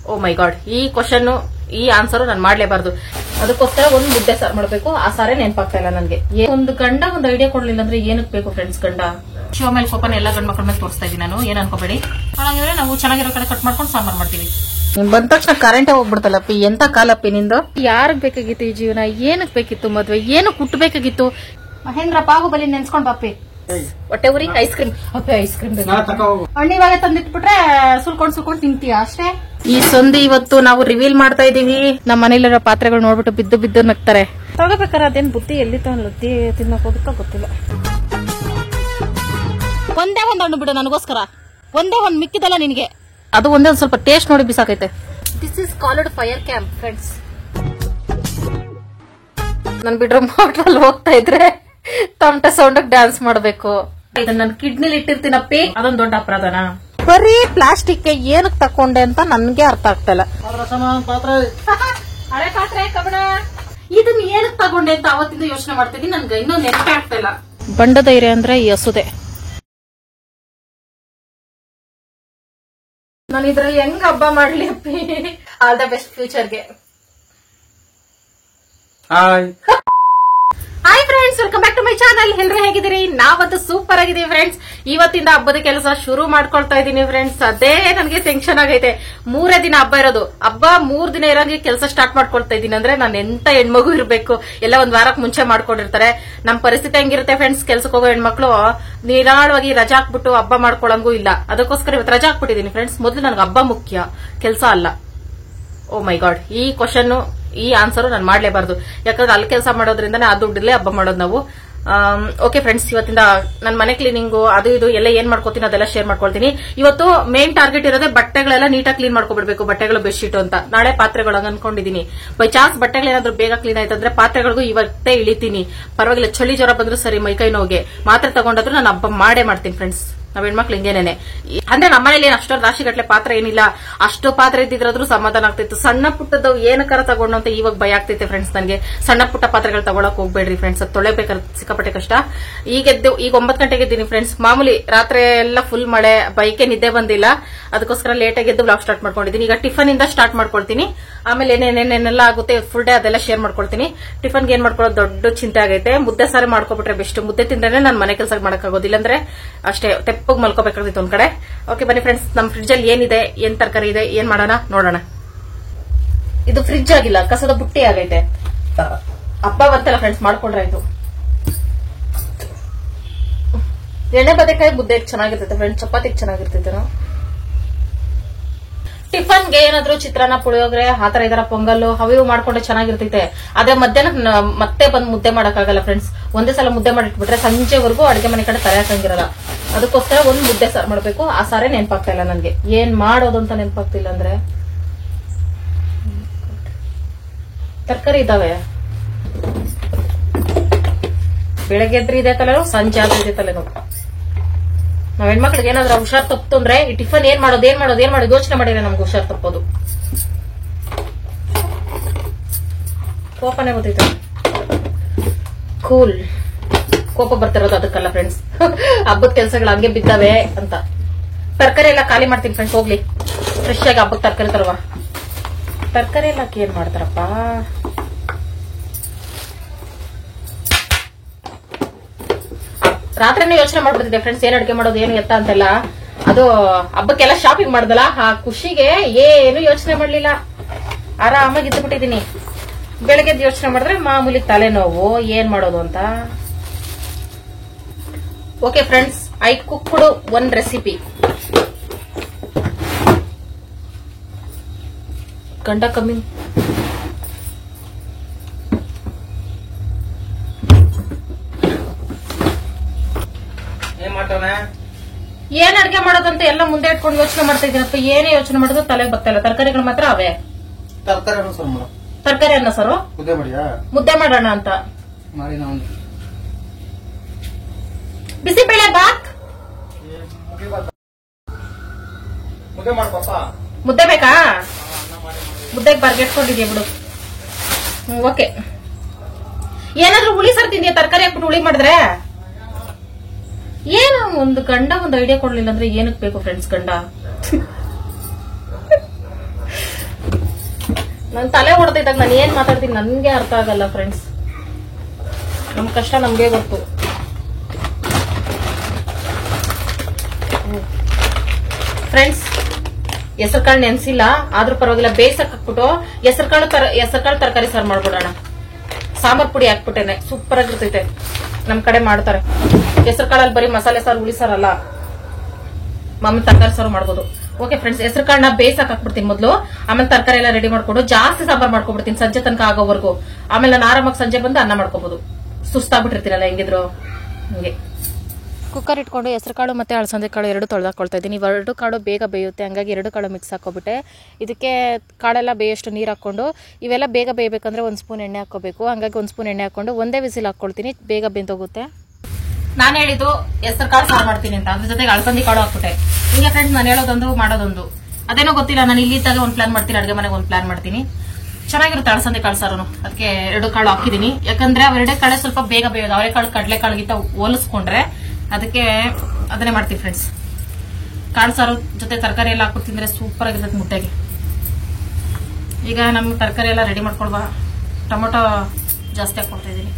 ಓ ಮೈ god, ಈ question ಈ answer ನಾನು ಮಾಡ್ಲೇಬಾರ್ದು. ಅದಕ್ಕೋಸ್ಕರ ಒಂದು ಮುದ್ದೆ ಸಾರು ಮಾಡ್ಬೇಕು. ಆ ಸಾರೇ ನೆನಪಾಗ್ತಾ ಇಲ್ಲ ನನ್ಗೆ. ಒಂದು ಗಂಡ ಒಂದು ಐಡಿಯಾ ಕೊಡ್ಲಿಲ್ಲ ಅಂದ್ರೆ ಏನಕ್ಕೆ ಬೇಕು ಫ್ರೆಂಡ್ಸ್ ಗಂಡ? ಶೋ ಮೇಲೆ ಕೋಪನ ಎಲ್ಲ ಗಂಡ್ ಮಕ್ಳ ಮೇಲೆ ತೋರಿಸ್ತಾ ಇದೀನಿ ನಾನು, ಏನ್ ಅನ್ಕೋಬೇಡಿ. ಹಾಗಾದ್ರೆ ನಾವು ಚೆನ್ನಾಗಿರೋ ಕಡೆ ಕಟ್ ಮಾಡ್ಕೊಂಡು ಸಾಂಬಾರ್ ಮಾಡ್ತೀವಿ. ಬಂದ ತಕ್ಷಣ ಕರೆಂಟೇ ಹೋಗ್ಬಿಡ್ತಲ್ಲಪ್ಪಿ, ಎಂತ ಕಾಲಪ್ಪಿ ನಿಂದು. ಯಾರಿಗ್ ಬೇಕಾಗಿತ್ತು ಈ ಜೀವನ? ಏನಕ್ ಬೇಕಿತ್ತು ಮದ್ವೆ? ಏನಕ್ಕೆ ಹುಟ್ಟಬೇಕಾಗಿತ್ತು? ಮಹೇಂದ್ರ ಬಾಹುಬಲಿ ನೆನ್ಸ್ಕೊಂಡ್ ಬಾಪಿ. ಹೊಟ್ಟೆ ಉರಿ ಐಸ್ ಕ್ರೀಮ್. ಐಸ್ ಕ್ರೀಮ್ ಹಣ್ಣಿವಾಗ ತಂದಿಟ್ಬಿಟ್ರೆ ಸುಲ್ಕೊಂಡ್ ತಿಂತೀಯ ಅಷ್ಟೇ. ಈ ಸಂಧಿ ಇವತ್ತು ನಾವು ರಿವೀಲ್ ಮಾಡ್ತಾ ಇದೀವಿ. ನಮ್ಮ ಮನೇಲಿರೋ ಪಾತ್ರೆಗಳು ನೋಡ್ಬಿಟ್ಟು ಬಿದ್ದು ಬಿದ್ದು ನಗ್ತಾರೆ. ತಗೋಬೇಕಾರೆ ಅದೇನ್ ಬುದ್ಧಿ ಎಲ್ಲಿ ಲದ್ದಿ ತಿನ್ನಕ್ ಹೋಗುತ್ತೋ ಗೊತ್ತಿಲ್ಲ. ಒಂದೇ ಒಂದ್ ಹಣ್ಣು ಬಿಡು ನನಗೋಸ್ಕರ, ಒಂದೇ ಒಂದ್ ಮಿಕ್ಕಿದಲ್ಲ ನಿನ್ಗೆ. ಅದು ಒಂದೇ ಒಂದ್ ಸ್ವಲ್ಪ ಟೇಸ್ಟ್ ನೋಡಿ ಬಿಸಾಕೈತೆ. This is called fire camp friends. ನನ್ ಬಿಡ್ರ ಮೋಟ್ರಲ್ಲಿ ಹೋಗ್ತಾ ಇದ್ರೆ ತಮಟೆ ಸೌಂಡ್ ಡ್ಯಾನ್ಸ್ ಮಾಡ್ಬೇಕು. ಇದನ್ನ ನನ್ ಕಿಡ್ನಿಲಿ ಇಟ್ಟಿರ್ತೀನಪ್ಪಿ, ಅದೊಂದ್ ದೊಡ್ಡ ಅಪರಾಧನ? ಬರೀ ಪ್ಲಾಸ್ಟಿಕ್ ಏನಕ್ ತಕೊಂಡೆ ಅಂತ ನನ್ಗೆ ಅರ್ಥ ಆಗ್ತಾ ಇಲ್ಲ. ಹಳೆ ಪಾತ್ರೆ ಕಬಣ, ಇದನ್ನ ಏನಕ್ ತಗೊಂಡೆ ಅಂತ ಅವತ್ತಿಂದ ಯೋಚನೆ ಮಾಡ್ತಿದ್ದೀನಿ. ನನ್ಗೆ ಇನ್ನೂ ನೆನಪೇ ಆಗ್ತಾ ಇಲ್ಲ. ಬಂಡ ಧೈರ್ಯ ಅಂದ್ರೆ ಈ ಹಸುದೆ. ನಾನು ಇದ್ರಲ್ಲಿ ಹೆಂಗ್ ಹಬ್ಬ ಮಾಡ್ಲಿ ಅಪ್ಪಿ? ಆಲ್ ದ ಬೆಸ್ಟ್ ಫ್ಯೂಚರ್ಗೆ. Hi friends, welcome back to my channel. ಎಲ್ರು ಹೇಗಿದ್ದೀರಿ? ನಾವಂತೂ ಸೂಪರ್ ಆಗಿದೀವಿ ಫ್ರೆಂಡ್ಸ್. ಇವತ್ತಿಂದ ಹಬ್ಬದ ಕೆಲಸ ಶುರು ಮಾಡ್ಕೊಳ್ತಾ ಇದೀನಿ ಫ್ರೆಂಡ್ಸ್. ಅದೇ ನನಗೆ ಟೆನ್ಷನ್ ಆಗೈತೆ. 3 ದಿನ ಹಬ್ಬ ಇರೋದು. ಹಬ್ಬ 3 ದಿನ ಇರೋಂಗೆ ಕೆಲಸ ಸ್ಟಾರ್ಟ್ ಮಾಡ್ಕೊಳ್ತಾ ಇದೀನಿ ಅಂದ್ರೆ ನಾನು ಎಂತ ಹೆಣ್ಮಗು ಇರ್ಬೇಕು? ಎಲ್ಲ ಒಂದ್ ವಾರಕ್ಕೆ ಮುಂಚೆ ಮಾಡ್ಕೊಂಡಿರ್ತಾರೆ. ನಮ್ ಪರಿಸ್ಥಿತಿ ಹೆಂಗಿರುತ್ತೆ ಫ್ರೆಂಡ್ಸ್? ಕೆಲ್ಸಕ್ಕೆ ಹೋಗೋ ಹೆಣ್ಮಕ್ಳು ನಿರಾಳವಾಗಿ ರಜಾ ಹಾಕ್ಬಿಟ್ಟು ಹಬ್ಬ ಮಾಡ್ಕೊಳಂಗೂ ಇಲ್ಲ. ಅದಕ್ಕೋಸ್ಕರ ಇವತ್ತು ರಜಾ ಹಾಕ್ಬಿಟ್ಟಿದೀನಿ ಫ್ರೆಂಡ್ಸ್. ಮೊದಲು ನನಗೆ ಹಬ್ಬ ಮುಖ್ಯ, ಕೆಲಸ ಅಲ್ಲ. ಓ ಮೈ ಗಾಡ್, ಈ ಕ್ವಶನ್ ಈ ಆನ್ಸರ್ ನಾನು ಮಾಡ್ಲೇಬಾರ್ದು. ಯಾಕಂದ್ರೆ ಅಲ್ಲಿ ಕೆಲಸ ಮಾಡೋದ್ರಿಂದ ಆ ದುಡ್ಡಲ್ಲೇ ಹಬ್ಬ ಮಾಡೋದು ನಾವು. ಓಕೆ ಫ್ರೆಂಡ್ಸ್, ಇವತ್ತಿಂದ ನನ್ನ ಮನೆ ಕ್ಲೀನಿಂಗು ಅದು ಇದು ಎಲ್ಲ ಏನ್ ಮಾಡ್ಕೋತೀನಿ ಅದೆಲ್ಲ ಶೇರ್ ಮಾಡ್ಕೊಳ್ತೀನಿ. ಇವತ್ತು ಮೇನ್ ಟಾರ್ಗೆಟ್ ಇರೋದೇ ಬಟ್ಟೆಗಳೆಲ್ಲ ನೀಟಾಗಿ ಕ್ಲೀನ್ ಮಾಡ್ಕೊಬಿಡ್ಬೇಕು. ಬಟ್ಟೆಗಳು ಬೆಡ್ಶೀಟ್ ಅಂತ ನಾಳೆ ಪಾತ್ರೆಗಳು ಅನ್ಕೊಂಡಿದೀನಿ. ಬೈ ಚಾನ್ಸ್ ಬಟ್ಟೆಗಳೇನಾದ್ರೂ ಬೇಗ ಕ್ಲೀನ್ ಆಯ್ತಂದ್ರೆ ಪಾತ್ರೆಗಳಿಗೂ ಇವತ್ತೇ ಇಳಿತೀನಿ. ಪರವಾಗಿಲ್ಲ, ಚಳಿ ಜ್ವರ ಬಂದ್ರು ಸರಿ, ಮೈಕೈ ನೋವಿಗೆ ಮಾತ್ರೆ ತಗೊಂಡಾದ್ರೂ ನಾನು ಹಬ್ಬ ಮಾಡೇ ಮಾಡ್ತೀನಿ ಫ್ರೆಂಡ್ಸ್. ನಾವ್ ಹೆಣ್ಮಕ್ಳು ಹಿಂಗೇನೇನೆ. ಅಂದ್ರೆ ನಮ್ಮನೇಲಿ ಏನು ಅಷ್ಟೊಂದು ರಾಶಿಗಟ್ಲೆ ಪಾತ್ರೆ ಏನಿಲ್ಲ. ಅಷ್ಟು ಪಾತ್ರೆ ಇದ್ದಿದ್ರಾದ್ರೂ ಸಮಾಧಾನ ಆಗ್ತಿತ್ತು. ಸಣ್ಣ ಪುಟ್ಟದ್ದು ಏನಕ್ಕಾರ ತಗೊಂಡು ಅಂತ ಇವಾಗ ಭಯ ಆಗ್ತೈತೆ ಫ್ರೆಂಡ್ಸ್ ನನಗೆ. ಸಣ್ಣ ಪುಟ್ಟ ಪಾತ್ರೆಗಳು ತಗೊಳಕ್ ಹೋಗ್ಬೇಡ್ರಿ ಫ್ರೆಂಡ್ಸ್, ಅದು ತೊಳೆಬೇಕಾದ್ರೆ ಸಿಕ್ಕಾಪಟ್ಟೆ ಕಷ್ಟ. ಈಗ 9 ಗಂಟೆಗೆ ಇದ್ದೀನಿ ಫ್ರೆಂಡ್ಸ್. ಮಾಮೂಲಿ ರಾತ್ರಿ ಎಲ್ಲ ಫುಲ್ ಮಳೆ, ಬೈಕೆ ನಿದ್ದೆ ಬಂದಿಲ್ಲ. ಅದಕ್ಕೋಸ್ಕರ ಲೇಟ್ ಆಗಿ ಎದ್ದು ವ್ಲಾಗ್ ಸ್ಟಾರ್ಟ್ ಮಾಡ್ಕೊಂಡಿದ್ದೀನಿ. ಈಗ ಟಿಫನ್ ಇಂದ ಸ್ಟಾರ್ಟ್ ಮಾಡ್ಕೊಳ್ತೀನಿ. ಆಮೇಲೆ ಏನೇನೆಲ್ಲ ಆಗುತ್ತೆ ಫುಲ್ ಡೇ ಅದೆಲ್ಲ ಶೇರ್ ಮಾಡ್ಕೊಳ್ತೀನಿ. ಟಿಫನ್ಗೆ ಏನ್ ಮಾಡ್ಕೊಳ್ಳೋದು ದೊಡ್ಡ ಚಿಂತೆ ಆಗೈತೆ. ಮುದ್ದೆ ಸಾರಿ ಮಾಡ್ಕೊಬಿಟ್ರೆ ಬೆಸ್ಟ್. ಮುದ್ದೆ ತಿಂದ್ರೆ ನಾನು ಮನೆ ಕೆಲಸ ಮಾಡಕ್ಕಾಗೋದು, ಇಲ್ಲಾಂದ್ರೆ ಅಷ್ಟೇ ತೆಪ್ಪಗ್ ಮಲ್ಕೋಬೇಕಾಗಿತ್ತು ಒಂದ್ ಕಡೆ. ಓಕೆ ಬನ್ನಿ ಫ್ರೆಂಡ್ಸ್, ನಮ್ ಫ್ರಿಡ್ಜ್ ಅಲ್ಲಿ ಏನಿದೆ, ಏನ್ ತರಕಾರಿ ಇದೆ, ಏನ್ ಮಾಡೋಣ ನೋಡೋಣ. ಇದು ಫ್ರಿಡ್ಜ್ ಆಗಿಲ್ಲ, ಕಸದ ಬುಟ್ಟಿ ಆಗೈತೆ. ಹಬ್ಬ ಬಂತಲ್ಲ ಫ್ರೆಂಡ್ಸ್, ಮಾಡ್ಕೊಂಡ್ರಾಯ್ತು. ಎಣ್ಣೆ ಬದೆಕಾಯಿ ಮುದ್ದೆ ಚೆನ್ನಾಗಿರ್ತೈತೆ ಫ್ರೆಂಡ್ಸ್, ಚಪಾತಿಗೆ ಚೆನ್ನಾಗಿರ್ತೈತೆ. ಟಿಫನ್ಗೆ ಏನಾದ್ರು ಚಿತ್ರಾನ್ನ, ಪುಳಿಯೋಗರೆ ಆತರ ಇದರ ಪೊಂಗಲ್ಲು ಅವು ಮಾಡ್ಕೊಂಡ್ರೆ ಚೆನ್ನಾಗಿರ್ತೈತೆ. ಆದ್ರೆ ಮಧ್ಯಾಹ್ನ ಮತ್ತೆ ಬಂದು ಮುದ್ದೆ ಮಾಡಕ್ಕಾಗಲ್ಲ ಫ್ರೆಂಡ್ಸ್. ಒಂದೇ ಸಲ ಮುದ್ದೆ ಮಾಡಿಟ್ಬಿಟ್ರೆ ಸಂಜೆವರೆಗೂ ಅಡಿಗೆ ಮನೆ ಕಡೆ ತಲೆ ಹಾಕಂಗಿರಲ್ಲ. ಅದಕ್ಕೋಸ್ಕರ ಒಂದು ಮುದ್ದೆ ಸಾರು ಮಾಡ್ಬೇಕು. ಆ ಸಾರೇ ನೆನಪಾಗ್ತಾ ಇಲ್ಲ ನನ್ಗೆ. ಏನ್ ಮಾಡೋದು ಅಂತ ನೆನಪಾಗ್ತಿಲ್ಲ. ಅಂದ್ರೆ ತರಕಾರಿ ಇದಾವೆ, ಬೆಳಗ್ಗೆ ಎದ್ರಿ ಇದೆ ತಲೆನೋ, ಸಂಜೆ ಆದ್ರೂ ಇದೆ ತಲೆನೋ. ನಾವ್ ಹೆಣ್ಮಕ್ಳಿಗೆ ಏನಾದ್ರೂ ಹುಷಾರ್ ತಪ್ಪು ಅಂದ್ರೆ ಈ ಟಿಫನ್ ಏನ್ ಮಾಡೋದು ಯೋಚನೆ ಮಾಡಿದ್ರೆ ನಮ್ಗೆ ಹುಷಾರ್ ತಪ್ಪೋದು. ಕೋಪನೇ ಗೊತ್ತೈತೆ. ಕೂಲ್ ಕೋಪ ಬರ್ತಿರೋದು ಅದಕ್ಕಲ್ಲ ಫ್ರೆಂಡ್ಸ್. ಹಬ್ಬದ ಕೆಲ್ಸಗಳು ಹಂಗೆ ಬಿದ್ದಾವೆ ಅಂತ. ತರಕಾರಿ ಎಲ್ಲ ಖಾಲಿ ಮಾಡ್ತೀನಿ ಫ್ರೆಂಡ್ಸ್. ಹೋಗ್ಲಿ, ಫ್ರೆಶ್ ಆಗಿ ಹಬ್ಬಕ್ಕೆ ತರಕಾರಿ ತರುವ. ತರಕಾರಿ ಎಲ್ಲ ಏನ್ ಮಾಡ್ತಾರಪ್ಪ? ರಾತ್ರಿನೇ ಯೋಚನೆ ಮಾಡ್ಬಿಡ್ತಿದ್ದೆ ಫ್ರೆಂಡ್ಸ್, ಏನ್ ಅಡಿಗೆ ಮಾಡೋದು ಏನು ಎತ್ತ ಅಂತೆಲ್ಲ. ಅದು ಹಬ್ಬಕ್ಕೆಲ್ಲ ಶಾಪಿಂಗ್ ಮಾಡ್ದಲ್ಲ, ಆ ಖುಷಿಗೆ ಏನು ಯೋಚನೆ ಮಾಡ್ಲಿಲ್ಲ. ಆರಾಮಾಗಿ ಇದ್ದುಬಿಟ್ಟಿದೀನಿ. ಬೆಳಗ್ಗೆ ಯೋಚನೆ ಮಾಡಿದ್ರೆ ಮಾಮೂಲಿ ತಲೆನೋವು, ಏನ್ ಮಾಡೋದು ಅಂತ. Okay friends, I cooked one recipe. ಗಂಡ ಕಮ್ಮಿ ಏನ್ ಅಡ್ಗೆ ಮಾಡೋದಂತ ಎಲ್ಲ ಮುಂದೆ ಇಟ್ಕೊಂಡು ಯೋಚನೆ ಮಾಡ್ತಾ ಇದೀನಪ್ಪ. ಏನೇ ಯೋಚನೆ ಮಾಡೋದು ತಲೆಗೆ ಬರ್ತಾ ಇಲ್ಲ. ತರಕಾರಿಗಳು ಮಾತ್ರ ಅವೇ. ತರಕಾರಿ ಅನ್ನ ಸಾರು ಮುದ್ದೆ ಮಾಡೋಣ ಅಂತ. ಬಿಸಿಬೇಳೆ ಬಾತ್ ಮುದ್ದೆ ಬೇಕಾ? ಮುದ್ದೆಗೆ ಬರ್ಗೆಟ್ಕೊಂಡಿದ್ಯಾ ಬಿಡು. ಓಕೆ, ಏನಾದ್ರೂ ಹುಳಿ ಸಾರು ತಿಂದಿಯಾ? ತರಕಾರಿ ಹಾಕ್ಬಿಟ್ಟು ಹುಳಿ ಮಾಡಿದ್ರೆ ಏನು? ಒಂದು ಗಂಡ ಒಂದು ಐಡಿಯಾ ಕೊಡ್ಲಿಲ್ಲ ಅಂದ್ರೆ ಏನಕ್ಕೆ ಬೇಕು ಫ್ರೆಂಡ್ಸ್ ಗಂಡ? ನನ್ ತಲೆ ಹೊಡೆದಿದ್ದಾಗ ನಾನು ಏನ್ ಮಾತಾಡ್ತೀನಿ ನನ್ಗೆ ಅರ್ಥ ಆಗಲ್ಲ ಫ್ರೆಂಡ್ಸ್. ನಮ್ ಕಷ್ಟ ನಮ್ಗೆ ಗೊತ್ತು. ಫ್ರೆಂಡ್ಸ್, ಹೆಸರು ಕಾಳು ನೆನ್ಸಿಲ್ಲ ಆದ್ರೂ ಪರವಾಗಿಲ್ಲ, ಬೇಯಿಸಕ್ ಹಾಕ್ಬಿಟ್ಟು ಹೆಸರು ಕಾಳು ತರಕಾರಿ ಸಾರು ಮಾಡ್ಬಿಡೋಣ. ಸಾಂಬಾರ್ ಪುಡಿ ಹಾಕ್ಬಿಟ್ಟೇನೆ ಸೂಪರ್ ಆಗಿರ್ತೈತೆ. ನಮ್ ಕಡೆ ಮಾಡ್ತಾರೆ ಹೆಸರು ಕಾಳಲ್ಲಿ ಬರೀ ಮಸಾಲೆ ಸಾರು ಹುಳಿ ಸಾರಲ್ಲ, ಮಾಮೂಲಿ ತರಕಾರಿ ಸಾರು ಮಾಡ್ಬೋದು. ಓಕೆ ಫ್ರೆಂಡ್ಸ್, ಹೆಸರು ಕಾಳನ್ನ ಬೇಯಿಸಕ್ ಹಾಕ್ಬಿಡ್ತೀನಿ ಮೊದಲು. ಆಮೇಲೆ ತರಕಾರಿ ಎಲ್ಲ ರೆಡಿ ಮಾಡ್ಕೊಂಡು ಜಾಸ್ತಿ ಸಾಂಬಾರ್ ಮಾಡ್ಕೊಬಿಡ್ತೀನಿ ಸಂಜೆ ತನಕ ಆಗೋವರೆಗೂ. ಆಮೇಲೆ ನಾನು ಆರಾಮಾಗಿ ಸಂಜೆ ಬಂದು ಅನ್ನ ಮಾಡ್ಕೋಬಹುದು. ಸುಸ್ತಾಗ್ಬಿಟ್ಟಿರ್ತೀನಲ್ಲ ಹೆಂಗಿದ್ರು ಹಂಗೆ. ಕುಕ್ಕರ್ ಇಟ್ಕೊಂಡು ಹೆಸರು ಕಾಳು ಮತ್ತು ಅಳಸಂದೆ ಕಾಳು ಎರಡು ತೊಳೆದಾಕೊಳ್ತಾ ಇದ್ದೀನಿ. ಎರಡು ಕಾಳು ಬೇಗ ಬೇಯುತ್ತೆ, ಹಂಗಾಗಿ ಎರಡು ಕಾಳು ಮಿಕ್ಸ್ ಹಾಕೋಬಿಟ್ಟೆ. ಇದಕ್ಕೆ ಕಾಳೆಲ್ಲ ಬೇಯಷ್ಟು ನೀರು ಹಾಕ್ಕೊಂಡು, ಇವೆಲ್ಲ ಬೇಗ ಬೇಯಬೇಕಂದ್ರೆ 1 ಸ್ಪೂನ್ ಎಣ್ಣೆ ಹಾಕೋಬೇಕು. ಹಂಗಾಗಿ 1 ಸ್ಪೂನ್ ಎಣ್ಣೆ ಹಾಕೊಂಡು ಒಂದೇ ವಿಸಿಲ್ ಹಾಕ್ಕೊಳ್ತೀನಿ, ಬೇಗ ಬೆಂದೋಗುತ್ತೆ. ನಾನು ಹೇಳಿದ್ದು ಹೆಸರು ಕಾಳು ಸಾರು ಮಾಡ್ತೀನಿ ಅಂತ, ಅದ್ರ ಜೊತೆಗೆ ಅಳಸಂದಿ ಕಾಳು ಹಾಕ್ಬಿಟ್ಟೆ. ಹಿಂಗೆ ಫ್ರೆಂಡ್ಸ್, ನಾನು ಹೇಳೋದೊಂದು ಮಾಡೋದೊಂದು ಅದೇನೋ ಗೊತ್ತಿಲ್ಲ. ನಾನು ಇಲ್ಲಿ ಇದ್ದಾಗ ಒಂದು ಪ್ಲಾನ್ ಮಾಡ್ತೀನಿ, ಅಡುಗೆ ಮನೆಗೆ ಒಂದು ಪ್ಲಾನ್ ಮಾಡ್ತೀನಿ. ಚೆನ್ನಾಗಿರುತ್ತೆ ಅಳಸಂದಿ ಕಾಳು ಸಾರು. ಅದಕ್ಕೆ 2 ಕಾಳು ಹಾಕಿದ್ದೀನಿ, ಯಾಕಂದ್ರೆ ಅವೆರಡೇ ಕಾಳೆ ಸ್ವಲ್ಪ ಬೇಗ ಬೇಯೋದು. ಅವರೆಕಾಳು ಕಡಲೆ ಕಾಳುಗಿಂತ ಹೋಲಿಸ್ಕೊಂಡ್ರೆ ಅದಕ್ಕೆ ಅದನ್ನೇ ಮಾಡ್ತೀವಿ ಫ್ರೆಂಡ್ಸ್. ಕಾಳು ಸಾರು ಜೊತೆ ತರಕಾರಿ ಎಲ್ಲ ಹಾಕ್ಬಿಟ್ಟು ತಿಂದ್ರೆ ಸೂಪರ್ ಆಗಿರ್ತದೆ ಮುಟ್ಟೆಗೆ. ಈಗ ನಮ್ಮ ತರಕಾರಿ ಎಲ್ಲ ರೆಡಿ ಮಾಡ್ಕೊಳ್ವಾ. ಟೊಮೊಟೊ ಜಾಸ್ತಿ ಹಾಕೊಳ್ತಾ ಇದ್ದೀನಿ.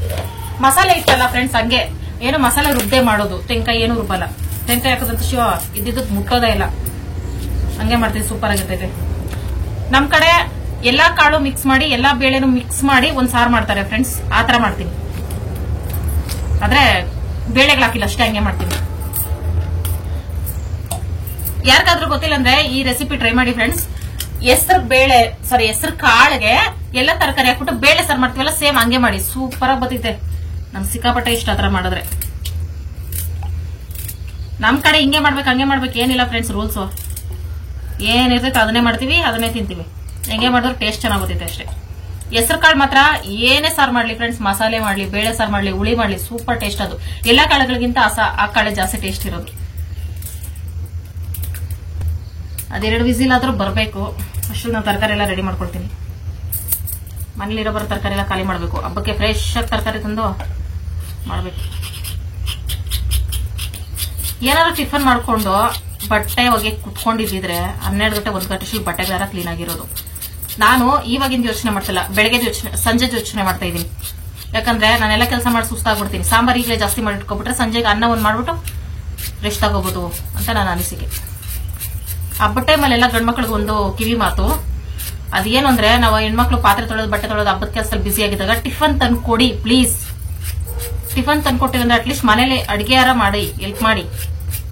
ಮಸಾಲೆ ಇಷ್ಟಲ್ಲ ಫ್ರೆಂಡ್ಸ್, ಹಂಗೆ ಏನು ಮಸಾಲೆ ರುಬ್ಬೆ ಮಾಡೋದು. ತೆಂಕಾಯಿ ಏನು ರುಬ್ಬಲ್ಲ. ತೆಂಕಾಯಿ ಹಾಕೋದಂತ ಶಿವ ಇದ್ದಿದ್ದು ಮುಟ್ಟೋದೇ ಇಲ್ಲ, ಹಂಗೆ ಮಾಡ್ತೀವಿ. ಸೂಪರ್ ಆಗಿರ್ತೈತೆ. ನಮ್ ಕಡೆ ಎಲ್ಲಾ ಕಾಳು ಮಿಕ್ಸ್ ಮಾಡಿ, ಎಲ್ಲಾ ಬೇಳೆನು ಮಿಕ್ಸ್ ಮಾಡಿ ಒಂದ್ ಸಾರು ಮಾಡ್ತಾರೆ ಫ್ರೆಂಡ್ಸ್. ಆತರ ಮಾಡ್ತೀನಿ, ಆದ್ರೆ ಬೇಳೆಗಳು ಹಾಕಿಲ್ಲ ಅಷ್ಟೇ, ಹಂಗೆ ಮಾಡ್ತೀನಿ. ಯಾರಿಗಾದ್ರೂ ಗೊತ್ತಿಲ್ಲ ಅಂದ್ರೆ ಈ ರೆಸಿಪಿ ಟ್ರೈ ಮಾಡಿ ಫ್ರೆಂಡ್ಸ್. ಹೆಸರು ಕಾಳಿಗೆ ಎಲ್ಲ ತರಕಾರಿ ಹಾಕ್ಬಿಟ್ಟು ಬೇಳೆ ಸಾರು ಮಾಡ್ತೀವಲ್ಲ, ಸೇಮ್ ಹಂಗೆ ಮಾಡಿ. ಸೂಪರ್ ಆಗಿ ಬರ್ತೈತೆ. ನಮ್ಗೆ ಸಿಕ್ಕಾಪಟ್ಟೆ ಇಷ್ಟ ಆತರ ಮಾಡಿದ್ರೆ. ನಮ್ ಕಡೆ ಹಿಂಗೆ ಮಾಡ್ಬೇಕು ಹಂಗೆ ಮಾಡ್ಬೇಕು ಏನಿಲ್ಲ ಫ್ರೆಂಡ್ಸ್, ರೂಲ್ಸ್ ಏನಿರ್ತೈತೆ ಅದನ್ನೇ ಮಾಡ್ತೀವಿ, ಅದನ್ನೇ ತಿಂತೀವಿ. ಹೆಂಗೆ ಮಾಡಿದ್ರೆ ಟೇಸ್ಟ್ ಚೆನ್ನಾಗಿ ಬರ್ತೈತೆ ಅಷ್ಟೇ. ಹೆಸರು ಕಾಳು ಮಾತ್ರ ಏನೇ ಸಾರು ಮಾಡ್ಲಿ ಫ್ರೆಂಡ್ಸ್, ಮಸಾಲೆ ಮಾಡ್ಲಿ, ಬೇಳೆ ಸಾರು ಮಾಡ್ಲಿ, ಹುಳಿ ಮಾಡ್ಲಿ, ಸೂಪರ್ ಟೇಸ್ಟ್ ಅದು. ಎಲ್ಲಾ ಕಾಳುಗಳಿಗಿಂತ ಆ ಕಾಳೆ ಜಾಸ್ತಿ ಟೇಸ್ಟ್ ಇರೋದು. ಅದೆರಡು ವಿಸಿಲ್ ಆದ್ರೂ ಬರಬೇಕು. ಅಷ್ಟು ನಾನು ತರಕಾರಿ ಎಲ್ಲ ರೆಡಿ ಮಾಡ್ಕೊಳ್ತೀನಿ. ಮನೇಲಿರೋ ಬರೋ ತರಕಾರಿ ಎಲ್ಲ ಖಾಲಿ ಮಾಡಬೇಕು. ಹಬ್ಬಕ್ಕೆ ಫ್ರೆಶ್ ಆಗಿ ತರಕಾರಿ ತಂದು ಮಾಡಬೇಕು. ಏನಾದ್ರು ಟಿಫನ್ ಮಾಡ್ಕೊಂಡು ಬಟ್ಟೆ ಒಗೆ ಕುತ್ಕೊಂಡಿದ್ರೆ 12 ಗಂಟೆ 1 ಗಂಟೆ ಬಟ್ಟೆಗಾರ ಕ್ಲೀನ್ ಆಗಿರೋದು. ನಾನು ಇವಾಗಿಂದ ಯೋಚನೆ ಮಾಡ್ತಿಲ್ಲ, ಬೆಳಗ್ಗೆ ಸಂಜೆ ಯೋಚನೆ ಮಾಡ್ತಾ ಇದ್ದೀನಿ. ಯಾಕಂದ್ರೆ ನಾನೆಲ್ಲ ಕೆಲಸ ಮಾಡಿ ಸುಸ್ತಾಗ್ಬಿಡ್ತೀನಿ. ಸಾಂಬಾರ್ ಈಗಲೇ ಜಾಸ್ತಿ ಮಾಡಿ ಇಟ್ಕೊಬಿಟ್ರೆ ಸಂಜೆಗೆ ಅನ್ನ ಒಂದ್ ಮಾಡ್ಬಿಟ್ಟು ರೆಸ್ಟ್ ತಗೋಬಹುದು ಅಂತ ನನ್ನ ಅನಿಸಿಕೆ. ಹಬ್ಬ ಟೈಮಲ್ಲೆಲ್ಲ ಗಂಡ್ಮಕ್ಳಿಗೆ ಒಂದು ಕಿವಿ ಮಾತು, ಅದೇನು ಅಂದ್ರೆ ನಾವು ಹೆಣ್ಮಕ್ಳು ಪಾತ್ರೆ ತೊಳೆದು ಬಟ್ಟೆ ತೊಳೆದು ಹಬ್ಬದ ಕೆಲಸದಲ್ಲಿ ಬಿಸಿ ಆಗಿದ್ದಾಗ ಟಿಫನ್ ತಂದ್ಕೊಡಿ ಪ್ಲೀಸ್. ಟಿಫನ್ ತಂದ್ಕೊಟ್ಟಿವಿ ಅಂದ್ರೆ ಅಟ್ಲೀಸ್ಟ್ ಮನೇಲಿ ಅಡಿಗೆ ಯಾರ ಮಾಡಿ ಹೆಲ್ಪ್ ಮಾಡಿ.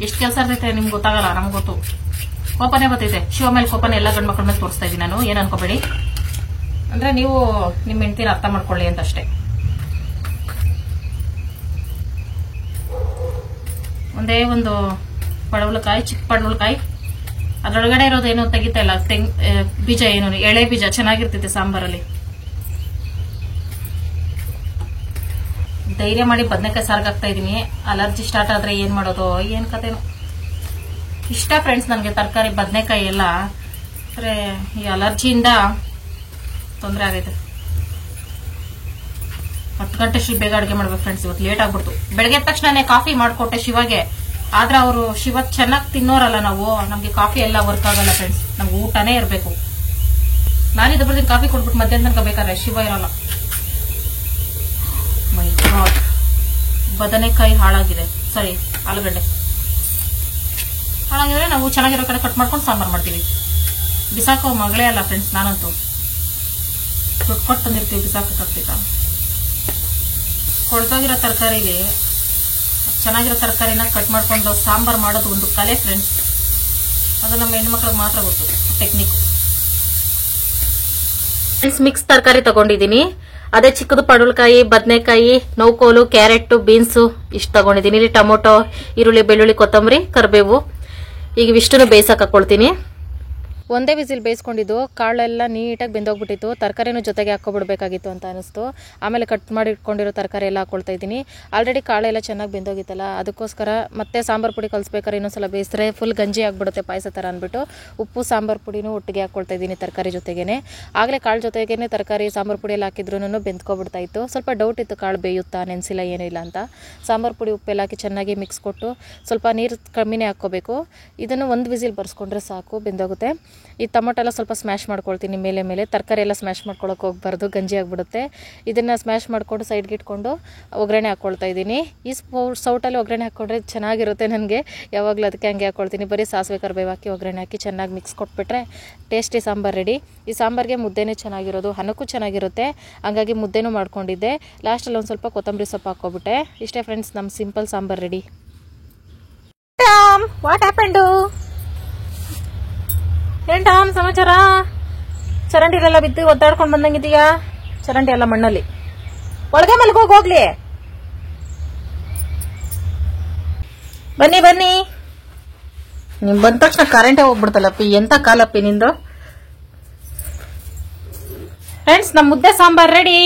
ಎಷ್ಟು ಕೆಲಸ ಇರ್ತೈತೆ ನಿಮ್ಗೆ ಗೊತ್ತಾಗಲ್ಲ, ನಮ್ಗೆ ಗೊತ್ತು. ಕೋಪನೇ ಬರ್ತೈತೆ. ಶಿವ ಮೇಲೆ ಕೋಪನೇ ಎಲ್ಲ ಗಂಡ್ಮಕ್ಳ ಮೇಲೆ ತೋರಿಸ್ತಾ ಇದೀನಿ ನಾನು, ಏನ್ ಅನ್ಕೋಬೇಡಿ. ಅಂದ್ರೆ ನೀವು ನಿಮ್ಮ ಹೆಂಡತಿನ ಅರ್ಥ ಮಾಡ್ಕೊಳ್ಳಿ ಅಂತ ಅಷ್ಟೇ. ಒಂದೇ ಒಂದು ಪಡವಲಕಾಯಿ, ಚಿಕ್ಕ ಪಡವಲಕಾಯಿ, ಅದ್ರೊಳಗಡೆ ಇರೋದು ಏನೋ ತೆಗಿತಾ ಇಲ್ಲ, ಬೀಜ ಏನು ಎಳೆ ಬೀಜ, ಚೆನ್ನಾಗಿರ್ತೈತೆ ಸಾಂಬಾರಲ್ಲಿ. ಧೈರ್ಯ ಮಾಡಿ ಬದನೆಕಾಯಿ ಸಾರ್ಗೆ ಹಾಕ್ತಾ ಇದೀನಿ. ಅಲರ್ಜಿ ಸ್ಟಾರ್ಟ್ ಆದ್ರೆ ಏನ್ ಮಾಡೋದು, ಏನ್ ಕತೆನೋ. ಇಷ್ಟ ಫ್ರೆಂಡ್ಸ್ ನನಗೆ ತರಕಾರಿ, ಬದನೆಕಾಯಿ ಎಲ್ಲ. ಅಂದ್ರೆ ಈ ಅಲರ್ಜಿಯಿಂದ ತೊಂದರೆ ಆಗೈತೆ. 10 ಗಂಟೆ ಬೇಗ ಅಡುಗೆ ಮಾಡ್ಬೇಕು ಫ್ರೆಂಡ್ಸ್. ಇವತ್ತು ಲೇಟ್ ಆಗ್ಬಿಡ್ತು. ಬೆಳಗ್ಗೆ ಎದ್ದ ತಕ್ಷಣ ಕಾಫಿ ಮಾಡ್ಕೊಟ್ಟೆ ಶಿವಾಗೆ. ಆದ್ರೆ ಅವರು ಶಿವ ಚೆನ್ನಾಗಿ ತಿನ್ನೋರಲ್ಲ ನಾವು, ನಮ್ಗೆ ಕಾಫಿ ಎಲ್ಲ ವರ್ಕ್ ಆಗಲ್ಲ ಫ್ರೆಂಡ್ಸ್. ನಮ್ಗೆ ಊಟನೇ ಇರಬೇಕು. ನಾನಿದ್ದ ಬರ್ತೀನಿ ಕಾಫಿ ಕೊಟ್ಬಿಟ್ಟು ಮಧ್ಯಾಹ್ನ ತನಕ ಬೇಕಾದ್ರೆ ಶಿವ ಇರಲ್ಲ. ಮೈ ಗಾಡ್, ಬದನೆಕಾಯಿ ಹಾಳಾಗಿದೆ, ಸಾರಿ ಆಲೂಗಡ್ಡೆ ಹಾಳಾಗಿದ್ರೆ ನಾವು ಚೆನ್ನಾಗಿರೋ ಕಡೆ ಕಟ್ ಮಾಡ್ಕೊಂಡು ಸಾಂಬಾರ್ ಮಾಡ್ತೀವಿ. ಬಿಸಾಕೋ ಮಗಳೇ ಅಲ್ಲ ಫ್ರೆಂಡ್ಸ್ ನಾನಂತೂ. ದುಡ್ಡು ಕೊಟ್ಟು ತಂದಿರ್ತೀವಿ, ಬಿಸಾಕಕ್ಕಾಗ್ತೈತಾ? ಕೊಳ್ತೋಗಿರೋ ತರಕಾರಿಲಿ ಚೆನ್ನಾಗಿರೋ ತರಕಾರಿನ ಕಟ್ ಮಾಡ್ಕೊಂಡು ಸಾಂಬಾರ್ ಮಾಡೋದು ಒಂದು ಕಲೆ ಫ್ರೆಂಡ್ಸ್. ಅದು ನಮ್ಮ ಹೆಣ್ಮಕ್ಳಿಗೆ ಮಾತ್ರ ಗೊತ್ತು ಟೆಕ್ನಿಕ್. ಫ್ರೆಂಡ್ಸ್, ಮಿಕ್ಸ್ ತರಕಾರಿ ತಗೊಂಡಿದ್ದೀನಿ. ಅದೇ ಚಿಕ್ಕದು ಪಡವಲಕಾಯಿ, ಬದನೆಕಾಯಿ, ನೌಕೋಲು, ಕ್ಯಾರೆಟ್, ಬೀನ್ಸ್ ಇಷ್ಟು ತಗೊಂಡಿದ್ದೀನಿ. ಇಲ್ಲಿ ಟೊಮೊಟೊ, ಈರುಳ್ಳಿ, ಬೆಳ್ಳುಳ್ಳಿ, ಕೊತ್ತಂಬರಿ, ಕರಿಬೇವು. ಈಗ ಇವಿಷ್ಟನ್ನು ಬೇಯಿಸಕ್ಕೆ ಹಾಕೊಳ್ತೀನಿ. ಒಂದೇ ವಿಸಿಲ್ ಬೇಯಿಸ್ಕೊಂಡಿದ್ದು ಕಾಳೆಲ್ಲ ನೀಟಾಗಿ ಬೆಂದೋಗ್ಬಿಟ್ಟಿತ್ತು. ತರಕಾರಿನೂ ಜೊತೆಗೆ ಹಾಕೊಬಿಡ್ಬೇಕಾಗಿತ್ತು ಅಂತ ಅನಿಸ್ತು. ಆಮೇಲೆ ಕಟ್ ಮಾಡಿ ಇಟ್ಕೊಂಡಿರೋ ತರಕಾರಿ ಎಲ್ಲ ಹಾಕೊಳ್ತಾ ಇದ್ದೀನಿ. ಆಲ್ರೆಡಿ ಕಾಳೆಲ್ಲ ಚೆನ್ನಾಗಿ ಬೆಂದೋಗಿತ್ತಲ್ಲ, ಅದಕ್ಕೋಸ್ಕರ ಮತ್ತೆ ಸಾಂಬಾರು ಪುಡಿ ಕಲಿಸ್ಬೇಕಾದ್ರೆ ಇನ್ನೊಂದ್ಸಲ ಬೇಯಿಸಿದ್ರೆ ಫುಲ್ ಗಂಜಿ ಆಗಿಬಿಡುತ್ತೆ ಪಾಯಸ ಥರ ಅಂದ್ಬಿಟ್ಟು ಉಪ್ಪು ಸಾಂಬಾರು ಪುಡಿನೂ ಒಟ್ಟಿಗೆ ಹಾಕ್ಕೊಳ್ತಾ ಇದ್ದೀನಿ ತರಕಾರಿ ಜೊತೆಗೇನೆ. ಆಗಲೇ ಕಾಳು ಜೊತೆಗೇನೆ ತರಕಾರಿ ಸಾಂಬಾರು ಪುಡಿ ಎಲ್ಲ ಹಾಕಿದ್ರೂ ಬೆಂದ್ಕೊಬಿಡ್ತಾ ಇತ್ತು. ಸ್ವಲ್ಪ ಡೌಟ್ ಇತ್ತು ಕಾಳು ಬೇಯುತ್ತಾ, ನೆನೆಸಿಲ್ಲ ಏನಿಲ್ಲ ಅಂತ. ಸಾಂಬಾರು ಪುಡಿ ಉಪ್ಪೆಲ್ಲ ಹಾಕಿ ಚೆನ್ನಾಗಿ ಮಿಕ್ಸ್ ಕೊಟ್ಟು ಸ್ವಲ್ಪ ನೀರು ಕಮ್ಮಿನೇ ಹಾಕ್ಕೋಬೇಕು. ಇದನ್ನು ಒಂದು ವಿಸಿಲ್ ಬರ್ಸ್ಕೊಂಡ್ರೆ ಸಾಕು, ಬೆಂದೋಗುತ್ತೆ. ಈ ಟೊಮೊಟೊ ಎಲ್ಲ ಸ್ವಲ್ಪ ಸ್ಮ್ಯಾಶ್ ಮಾಡ್ಕೊಳ್ತೀನಿ ಮೇಲೆ ತರಕಾರಿ ಎಲ್ಲ ಸ್ಮ್ಯಾಶ್ ಮಾಡ್ಕೊಳಕ್ಕೆ ಹೋಗ್ಬಾರ್ದು, ಗಂಜಿ ಆಗಿಬಿಡುತ್ತೆ. ಇದನ್ನು ಸ್ಮ್ಯಾಶ್ ಮಾಡಿಕೊಂಡು ಸೈಡ್ಗೆ ಇಟ್ಕೊಂಡು ಒಗ್ಗರಣೆ ಹಾಕ್ಕೊಳ್ತಾ ಇದ್ದೀನಿ. ಈ ಸೌಟಲ್ಲಿ ಒಗ್ಗರಣೆ ಹಾಕ್ಕೊಂಡ್ರೆ ಚೆನ್ನಾಗಿರುತ್ತೆ ನನಗೆ, ಯಾವಾಗಲೂ ಅದಕ್ಕೆ ಹಂಗೆ ಹಾಕ್ಕೊಳ್ತೀನಿ. ಬರೀ ಸಾಸಿವೆ ಕರಿಬೇವು ಹಾಕಿ ಒಗ್ಗರಣೆ ಹಾಕಿ ಚೆನ್ನಾಗಿ ಮಿಕ್ಸ್ ಕೊಟ್ಬಿಟ್ರೆ ಟೇಸ್ಟಿ ಸಾಂಬಾರು ರೆಡಿ. ಈ ಸಾಂಬಾರಿಗೆ ಮುದ್ದೆನೇ ಚೆನ್ನಾಗಿರೋದು, ಅನ್ನಕ್ಕೂ ಚೆನ್ನಾಗಿರುತ್ತೆ. ಹಂಗಾಗಿ ಮುದ್ದೆನೂ ಮಾಡ್ಕೊಂಡಿದ್ದೆ. ಲಾಸ್ಟಲ್ಲಿ ಒಂದು ಸ್ವಲ್ಪ ಕೊತ್ತಂಬರಿ ಸೊಪ್ಪು ಹಾಕ್ಕೊಬಿಟ್ಟೆ. ಇಷ್ಟೇ ಫ್ರೆಂಡ್ಸ್, ನಮ್ಮ simple sambar ready. What happened? ಏನ್ ಟಾಮ್ ಸಮಾಚಾರ? ಚರಂಡಿಲೆಲ್ಲ ಬಿದ್ದು ಒದ್ದಾಡ್ಕೊಂಡು ಬಂದಂಗಿದೀಯಾ? ಚರಂಡಿ ಎಲ್ಲ ಮಣ್ಣಲ್ಲಿ, ಒಳಗೆ ಮಲ್ಗೋಗಿ ಹೋಗ್ಲಿ. ಬನ್ನಿ ಬನ್ನಿ. ನಿಮ್ ಬಂದ ತಕ್ಷಣ ಕರೆಂಟೇ ಹೋಗ್ಬಿಡ್ತಲ್ಲಪ್ಪಿ, ಎಂತ ಕಾಲಪ್ಪಿ ನಿಂದು. ಫ್ರೆಂಡ್ಸ್, ನಮ್ಮ ಮುದ್ದೆ ಸಾಂಬಾರ್ ರೆಡಿ.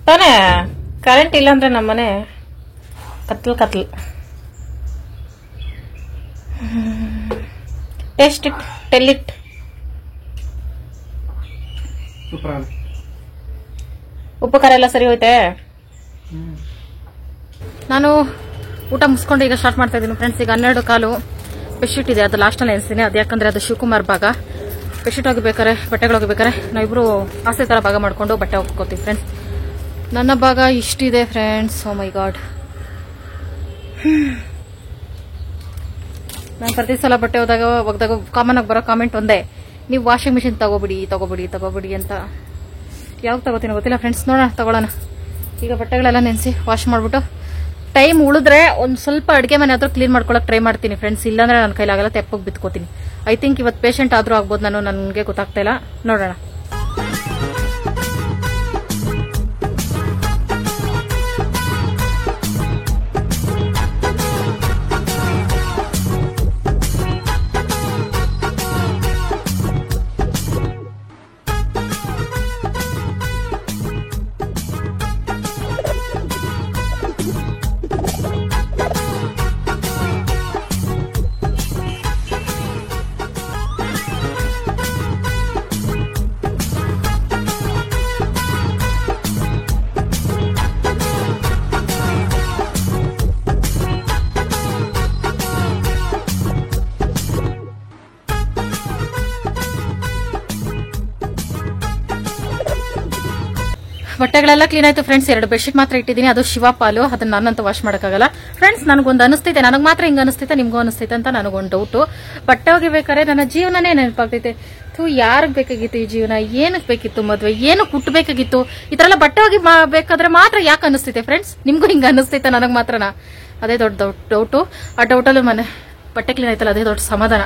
ತಾನೇ? ಕರೆಂಟ್ ಇಲ್ಲಾಂದ್ರೆ ನಮ್ಮನೆ ಕತ್ಲು. Taste it, tell it. ಉಪ್ಪು ಖಾರ ಎಲ್ಲ ಸರಿ ಹೋಯ್ತೆ. ನಾನು ಊಟ ಮುಗಿಸ್ಕೊಂಡು ಈಗ ಸ್ಟಾರ್ಟ್ ಮಾಡ್ತಾ ಇದ್ದೀನಿ ಫ್ರೆಂಡ್ಸ್. ಈಗ 12:15 ಬೆಡ್ಶೀಟ್ ಇದೆ, ಅದು ಲಾಸ್ಟಲ್ಲಿ ಎನಿಸ್ತೀನಿ. ಅದು ಯಾಕಂದ್ರೆ ಅದು ಶಿವಕುಮಾರ್ ಭಾಗ. ಬೆಡ್ಶೀಟ್ ಹೋಗಿಬೇಕಾರೆ, ಬಟ್ಟೆಗಳು ಹೋಗಿಬೇಕಾರೆ ನಾವಿಬ್ರು ಆಸೆ ತರ ಭಾಗ ಮಾಡ್ಕೊಂಡು ಬಟ್ಟೆ ಹೋಗ್ಕೋತೀವಿ ಫ್ರೆಂಡ್ಸ್. ನನ್ನ ಭಾಗ ಇಷ್ಟಿದೆ ಫ್ರೆಂಡ್ಸ್. ಓ ಮೈ ಗಾಡ್. ನಾನು ಪ್ರತಿ ಸಲ ಬಟ್ಟೆ ಒಗ್ದಾಗ ಕಾಮನ್ ಆಗಿ ಬರೋ ಕಾಮೆಂಟ್ ಒಂದೇ, ನೀವು ವಾಷಿಂಗ್ ಮಿಷಿನ್ ತಗೋಬಿಡಿ ಅಂತ. ಯಾವಾಗ ತಗೋತೀನಿ ಗೊತ್ತಿಲ್ಲ ಫ್ರೆಂಡ್ಸ್, ನೋಡೋಣ ತಗೊಳ್ಳೋಣ. ಈಗ ಬಟ್ಟೆಗಳೆಲ್ಲ ನೆನೆಸಿ ವಾಶ್ ಮಾಡ್ಬಿಟ್ಟು ಟೈಮ್ ಉಳಿದ್ರೆ ಒಂದು ಸ್ವಲ್ಪ ಅಡುಗೆ ಮನೆ ಆದ್ರೂ ಕ್ಲೀನ್ ಮಾಡ್ಕೊಳಕ್ ಟ್ರೈ ಮಾಡ್ತೀನಿ ಫ್ರೆಂಡ್ಸ್. ಇಲ್ಲಾಂದ್ರೆ ನನ್ನ ಕೈಲಾಗಲ್ಲ, ತೆಪ್ಪಗೆ ಬಿತ್ಕೋತೀನಿ. ಐ ಥಿಂಕ್ ಇವತ್ತು ಪೇಷಂಟ್ ಆದ್ರೂ ಆಗ್ಬೋದು, ನನಗೆ ಗೊತ್ತಾಗ್ತಾ ಇಲ್ಲ. ನೋಡೋಣ. ಬಟ್ಟೆಗಳೆಲ್ಲ ಕ್ಲೀನ್ ಆಯ್ತು ಫ್ರೆಂಡ್ಸ್. 2 ಬೆಡ್ಶೀಟ್ ಮಾತ್ರ ಇಟ್ಟಿದ್ದೀನಿ, ಅದು ಶಿವ ಪಾಲು. ಅದನ್ನ ನಾನಂತೂ ವಾಶ್ ಮಾಡೋಕ್ಕಾಗಲ್ಲ ಫ್ರೆಂಡ್ಸ್. ನನಗೊಂದು ಅನಿಸ್ತೈತೆ, ನನಗೆ ಮಾತ್ರ ಹಿಂಗೆ ಅನಿಸ್ತೈತೆ, ನಿಮ್ಗೂ ಅನಿಸ್ತೈತೆ ಅಂತ ನನಗೊಂದು ಡೌಟು. ಬಟ್ಟೆ ಹೋಗಿಬೇಕಾದ್ರೆ ನನ್ನ ಜೀವನನೇ ನೆನಪಾಗ್ತೈತೆ. ಯಾರಿಗೆ ಬೇಕಾಗಿತ್ತು ಈ ಜೀವನ? ಏನಕ್ಕೆ ಬೇಕಿತ್ತು ಮದುವೆ? ಏನಕ್ಕೆ ಹುಟ್ಟಬೇಕಾಗಿತ್ತು? ಈ ತರ ಎಲ್ಲ ಬಟ್ಟೆ ಹೋಗಿ ಬೇಕಾದ್ರೆ ಮಾತ್ರ ಯಾಕೆ ಅನಿಸ್ತೈತೆ ಫ್ರೆಂಡ್ಸ್? ನಿಮ್ಗೂ ಹಿಂಗೆ ಅನಿಸ್ತೈತೆ, ನನಗೆ ಮಾತ್ರನಾ? ಅದೇ ದೊಡ್ಡ ಡೌಟು. ಆ ಡೌಟಲ್ಲೂ ಮನೆ ಬಟ್ಟೆ ಕ್ಲೀನ್ ಆಯ್ತಲ್ಲ, ಅದೇ ದೊಡ್ಡ ಸಮಾಧಾನ.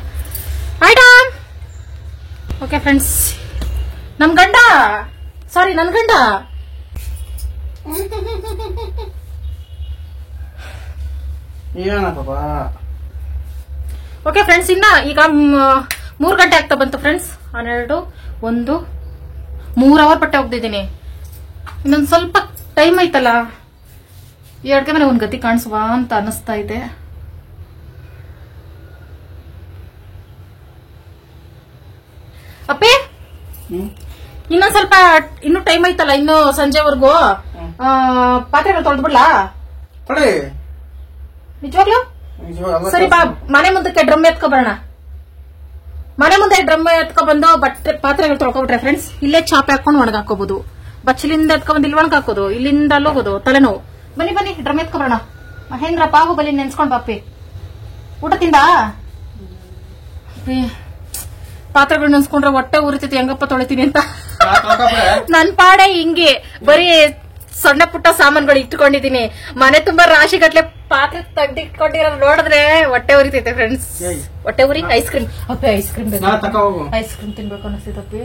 ಆಯ್ತಾ? ಓಕೆ ಫ್ರೆಂಡ್ಸ್, ನನ್ ಗಂಡ ಓಕೆ ಫ್ರೆಂಡ್ಸ್, ಇನ್ನ ಈಗ 3 ಗಂಟೆ ಆಗ್ತಾ ಬಂತು ಫ್ರೆಂಡ್ಸ್. 12, 1, 3 ಅವರ್ ಬಟ್ಟೆ ಹೋಗ್ದಿದ್ದೀನಿ. ಇನ್ನೊಂದು ಸ್ವಲ್ಪ ಟೈಮ್ ಐತಲ್ಲ, ಈ ಅಡ್ಗೆ ಮನೆ ಒಂದ್ ಗತಿ ಕಾಣಿಸುವ ಅಂತ ಅನಿಸ್ತಾ ಇದೆ. ಅಪ್ಪಿ, ಇನ್ನೊಂದ್ ಸ್ವಲ್ಪ ಇನ್ನು ಟೈಮ್ ಐತಲ್ಲ, ಇನ್ನು ಸಂಜೆವರೆಗೂ ಪಾತ್ರೆಗಳು ತೊಳೆದ್ಬಿಡ್ಲಾ? ನಿಜವಾಗ್ಲು? ಸರಿ ಬಾ, ಮನೆ ಮುಂದಕ್ಕೆ ಡ್ರಮ್ ಎತ್ಕೊಬರೋಣ. ಮನೆ ಮುಂದೆ ಡ್ರಮ್ ಎತ್ಕೊಬಂದು ಪಾತ್ರೆಗಳು ತೊಳ್ಕೊಬಿಟ್ರೆ ಫ್ರೆಂಡ್ಸ್, ಇಲ್ಲೇ ಚಾಪೆ ಹಾಕೊಂಡು ಒಣಗಾಕೋಬಹುದು. ಬಚ್ಚಲಿಂದ ಎತ್ಕೊಬಂದು ಇಲ್ಲಿ ಒಣಗಾಕೋದು, ಇಲ್ಲಿಂದ ಅಲ್ಲೋಗೋದು, ತಲೆನೋವು. ಬನ್ನಿ ಡ್ರಮ್ ಎತ್ಕೊಬರೋಣ. ಮಹೇಂದ್ರ ಬಾಹುಬಲಿ ನೆನ್ಸ್ಕೊಂಡ್ ಬಾಪಿ. ಊಟ ತಿಂದ? ಪಾತ್ರೆಗಳು ನೆನ್ಸ್ಕೊಂಡ್ರೆ ಹೊಟ್ಟೆ ಉರಿತೈತಿ, ಹೆಂಗಪ್ಪ ತೊಳಿತೀನಿ ಅಂತ. ನನ್ ಪಾಡೆ ಹಿಂಗೆ ಬರೀ ಸಣ್ಣ ಪುಟ್ಟ ಸಾಮಾನುಗಳು ಇಟ್ಕೊಂಡಿದೀನಿ. ಮನೆ ತುಂಬಾ ರಾಶಿ ಗಟ್ಲೆ ಪಾತ್ರೆ ತೆಗ್ದಿಟ್ಕೊಂಡಿರೋದು ನೋಡಿದ್ರೆ ಹೊಟ್ಟೆ ಉರಿತೈತೆ ಫ್ರೆಂಡ್ಸ್. ಹೊಟ್ಟೆ ಉರಿ. ಐಸ್ ಕ್ರೀಮ್ ಅಪ್ಪಿ, ಐಸ್ ಕ್ರೀಮ್ ತಿನ್ಬೇಕು ಅನಿಸ್ತೈತಪ್ಪಿ.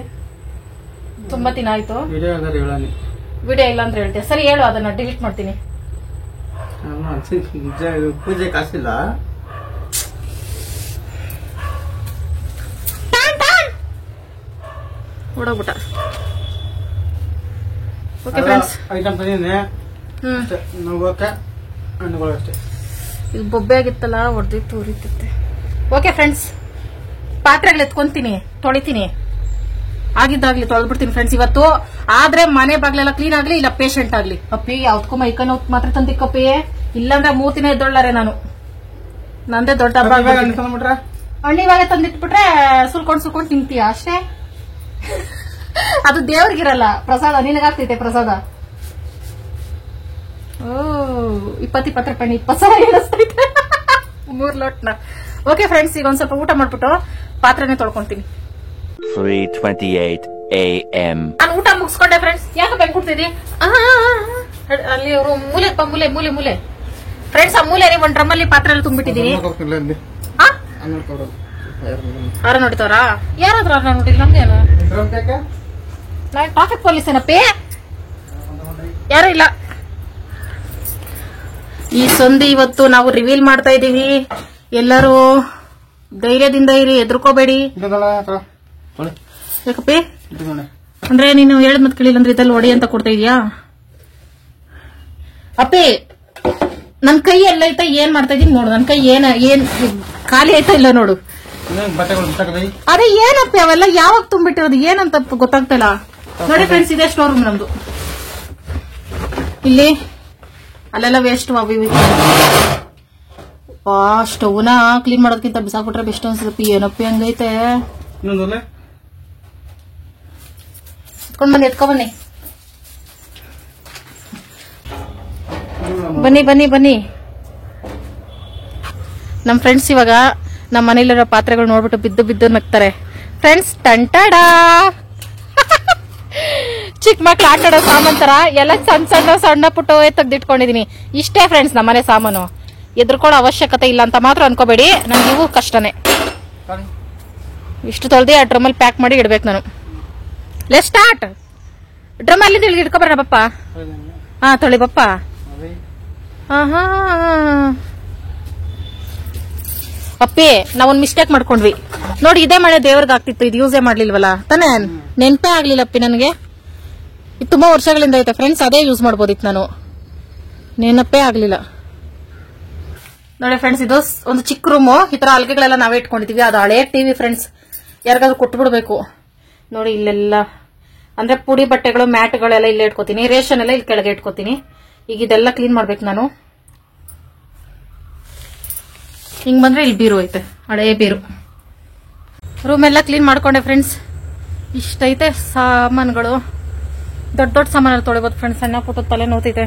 ತುಂಬಾ ದಿನ ಆಯ್ತು. ವಿಡಿಯೋ ಇಲ್ಲ ಅಂದ್ರೆ ಹೇಳ್ತೀಯ? ಸರಿ ಹೇಳು, ಅದನ್ನ ಡಿಲೀಟ್ ಮಾಡ್ತೀನಿ. ಪೂಜೆ ಕಾಸಿಲ್ಲ. ಓಡೋಗ್ಬಿಟ್ಟ. ಓಕೆ ಫ್ರೆಂಡ್ಸ್, ಐಟಮ್ ತಂದಿದ್ದೀನಿ. ಈಗ ಬೊಬ್ಬೆ ಆಗಿತ್ತಲ್ಲ, ಹೊಡೆದಿತ್ತು, ಉರಿತಿತ್ತೆ. ಓಕೆ ಫ್ರೆಂಡ್ಸ್, ಪಾತ್ರೆಗಳು ಎತ್ಕೊಂತೀನಿ, ತೊಳಿತೀನಿ. ಆಗಿದ್ದಾಗ್ಲಿ ತೊಳೆದ್ಬಿಡ್ತೀನಿ ಫ್ರೆಂಡ್ಸ್ ಇವತ್ತು. ಆದ್ರೆ ಮನೆ ಬಾಗ್ಲೆಲ್ಲ ಕ್ಲೀನ್ ಆಗ್ಲಿ, ಇಲ್ಲ ಪೇಷಂಟ್ ಆಗ್ಲಿ. ಅಪ್ಪಿ ಯಾವ್ದಕ್ಕೂ ಮೈಕೈ ನೋವು ಮಾತ್ರ ತಂದಿಕ್ಕಪ್ಪಿ, ಇಲ್ಲಾಂದ್ರೆ 3 ದಿನ ಎದ್ದೊಳ್ಳಾರೆ ನಾನು. ನಂದೇ ದೊಡ್ಡ ಹಬ್ಬ ಹಣ್ಣು ಇವಾಗ ತಂದಿಟ್ಬಿಟ್ರೆ ಸುಲ್ಕೊಂಡ್ ತಿಂತೀಯ ಅಷ್ಟೇ. ಅದು ದೇವ್ರಿಗಿರಲ್ಲ ಪ್ರಸಾದ, ನಿನಗಾಗ್ತೈತೆ ಪ್ರಸಾದ. ಓ 20 ರೂಪಾಯಿ 20 ಸಾವಿರ ಎಣಿಸ್ತೈತೆ 3 ಲೋಟ್ನ. ಓಕೆ ಫ್ರೆಂಡ್ಸ್, ಈಗ ಒಂದ್ ಸ್ವಲ್ಪ ಊಟ ಮಾಡ್ಬಿಟ್ಟು ಪಾತ್ರೆನೆ ತೊಳ್ಕೊಂತೀನಿ. 3:28 AM. ನಾನು ಊಟ ಮುಗಿಸ್ಕೊಂಡೆ ಫ್ರೆಂಡ್ಸ್. ಯಾಕೆ ಬೆಂಗ್ಬಿಡ್ತಿದಿ ಅಲ್ಲಿ ಮೂಲೆ ಮೂಲೆ ಮೂಲೆ ಮೂಲೆ ಫ್ರೆಂಡ್ಸ್. ಆ ಮೂಲೆ ಒಂದ್ ಡ್ರಮ್ಮಲ್ಲಿ ಪಾತ್ರೆ ಎಲ್ಲ ತುಂಬಿಟ್ಟಿದೀನಿ. ಆರ ನೋಡಿತವ್ರ ಯಾರಾದ್ರೂ ಆರ ನೋಡಿಲ್ಲ ನಮ್ಗೇನು. ನಾನು ಟ್ರಾಫಿಕ್ ಪೊಲೀಸ್ ಏನಪ್ಪಿ, ಯಾರು ಇಲ್ಲ. ಈ ಸಂಧಿ ಇವತ್ತು ನಾವು ರಿವೀಲ್ ಮಾಡ್ತಾ ಇದೀವಿ. ಎಲ್ಲರೂ ಧೈರ್ಯದಿಂದ ಇರಿ, ಎದ್ರುಕೋಬೇಡಿ. ಯಾಕಪ್ಪಿ ಅಂದ್ರೆ ನೀನು ಹೇಳಿದ್ ಮತ್ ಕೇಳಿಲ್ಲ ಅಂದ್ರೆ ಇದಲ್ಲಿ ಹೊಡಿ ಅಂತ ಕೊಡ್ತಾ ಇದೀಯಾ ಅಪ್ಪಿ? ನನ್ ಕೈ ಎಲ್ಲ ಐತಾ, ಏನ್ ಮಾಡ್ತಾ ಇದೀನಿ ನೋಡು. ನನ್ ಕೈ ಏನ್ ಖಾಲಿ ಆಯ್ತಾ ಇಲ್ಲ ನೋಡು. ಅದೇ ಏನಪ್ಪಿ ಅವೆಲ್ಲ ಯಾವಾಗ ತುಂಬಿಟ್ಟಿರೋದು ಏನಂತ ಗೊತ್ತಾಗ್ತಾ ಇಲ್ಲ ನೋಡಿ ಫ್ರೆಂಡ್ಸ್. ಇದೆ ಸ್ಟೋರ್ ರೂಮ್ ನಮ್ದು. ಇಲ್ಲಿ ಅಲ್ಲೆಲ್ಲ ವೇಸ್ಟ್ ಸ್ಟವ್ನ ಕ್ಲೀನ್ ಮಾಡೋದಕ್ಕಿಂತ ಬಿಸಾಕ್ಬಿಟ್ರೆ ಬೆಸ್ಟ್ ಅನ್ಸುತ್ತೆ. ಏನಪ್ಪಿ ಹಂಗೈತೆ. ಎತ್ಕೊಂಡ್ ಬನ್ನಿ, ಎತ್ಕೊಂಡ್ ಬನ್ನಿ, ಬನ್ನಿ ಬನ್ನಿ ಬನ್ನಿ. ನಮ್ ಫ್ರೆಂಡ್ಸ್ ಇವಾಗ ನಮ್ಮ ಮನೇಲಿರೋ ಪಾತ್ರೆಗಳು ನೋಡ್ಬಿಟ್ಟು ಬಿದ್ದು ಬಿದ್ದು ನಗ್ತಾರೆ ಫ್ರೆಂಡ್ಸ್. ಟಂಟಾಡಾ ಚಿಕ್ಕ ಮಕ್ಳು ಆಟ ಆಡೋ ಸಾಮಾನ್ ತರ ಎಲ್ಲ ಸಣ್ಣ ಪುಟ್ಟ ತೆಗ್ದಿಟ್ಕೊಂಡಿದೀನಿ. ಇಷ್ಟೇ ಫ್ರೆಂಡ್ಸ್ ನಮ್ಮನೆ ಸಾಮಾನು. ಎದ್ರುಕೊಳ್ಳೋ ಅವಶ್ಯಕತೆ ಇಲ್ಲ ಅಂತ ಮಾತ್ರ ಅನ್ಕೋಬೇಡಿ. ನನ್ಗೆ ಇವು ಕಷ್ಟನೇ. ಇಷ್ಟು ತೊಳ್ದಿ ಆ ಡ್ರಮ್ಮಲ್ಲಿ ಪ್ಯಾಕ್ ಮಾಡಿ ಇಡ್ಬೇಕು ನಾನು. Let start. ಡ್ರಮ್ ಅಲ್ಲಿ ಇಟ್ಕೊಬರ ಬಪ್ಪ. ಹಾ ತೊಳಿ ಬಪ್ಪ. ಹಾ ಅಪ್ಪಿ ನಾವೊಂದ್ ಮಿಸ್ಟೇಕ್ ಮಾಡ್ಕೊಂಡ್ವಿ ನೋಡಿ. ಇದೇ ಮಳೆ ದೇವ್ರಿಗೆ ಆಗ್ತಿತ್ತು, ಇದು ಯೂಸೇ ಮಾಡ್ಲಿಲ್ವಲ್ಲ ತಾನೇ. ನೆನ್ಪೇ ಆಗ್ಲಿಲ್ಲ ಅಪ್ಪಿ ನನಗೆ. ಇದು ತುಂಬಾ ವರ್ಷಗಳಿಂದ ಐತೆ ಫ್ರೆಂಡ್ಸ್, ಅದೇ ಯೂಸ್ ಮಾಡ್ಬೋದಿತ್ತು ನಾನು. ನೆನಪೇ ಆಗ್ಲಿಲ್ಲ ನೋಡಿ ಫ್ರೆಂಡ್ಸ್. ಇದು ಒಂದು ಚಿಕ್ಕ ರೂಮು. ಈ ತರ ಅಲ್ಗೆಗಳೆಲ್ಲ ನಾವೇ ಇಟ್ಕೊಂಡಿದೀವಿ. ಅದು ಹಳೇ ಟಿವಿ ಫ್ರೆಂಡ್ಸ್, ಯಾರಿಗಾದ್ರೂ ಕೊಟ್ಬಿಡ್ಬೇಕು ನೋಡಿ. ಇಲ್ಲೆಲ್ಲ ಅಂದ್ರೆ ಪುಡಿ ಬಟ್ಟೆಗಳು, ಮ್ಯಾಟ್ಗಳೆಲ್ಲ ಇಲ್ಲೇ ಇಟ್ಕೋತೀನಿ. ರೇಷನ್ ಎಲ್ಲ ಇಲ್ಲಿ ಕೆಳಗೆ ಇಟ್ಕೋತೀನಿ. ಈಗ ಇದೆಲ್ಲ ಕ್ಲೀನ್ ಮಾಡ್ಬೇಕು ನಾನು. ಹಿಂಗ್ ಬಂದ್ರೆ ಇಲ್ಲಿ ಬೀರು ಐತೆ, ಹಳೇ ಬೀರು. ರೂಮ್ ಎಲ್ಲ ಕ್ಲೀನ್ ಮಾಡ್ಕೊಂಡೆ ಫ್ರೆಂಡ್ಸ್. ಇಷ್ಟೈತೆ ಸಾಮಾನುಗಳು. ದೊಡ್ಡ ದೊಡ್ಡ ಸಾಮಾನು ತೊಳಿಬೋದು ಫ್ರೆಂಡ್ಸ್. ಸಣ್ಣ ಪುಟ್ಟ ತಲೆ ನೋತೈತೆ.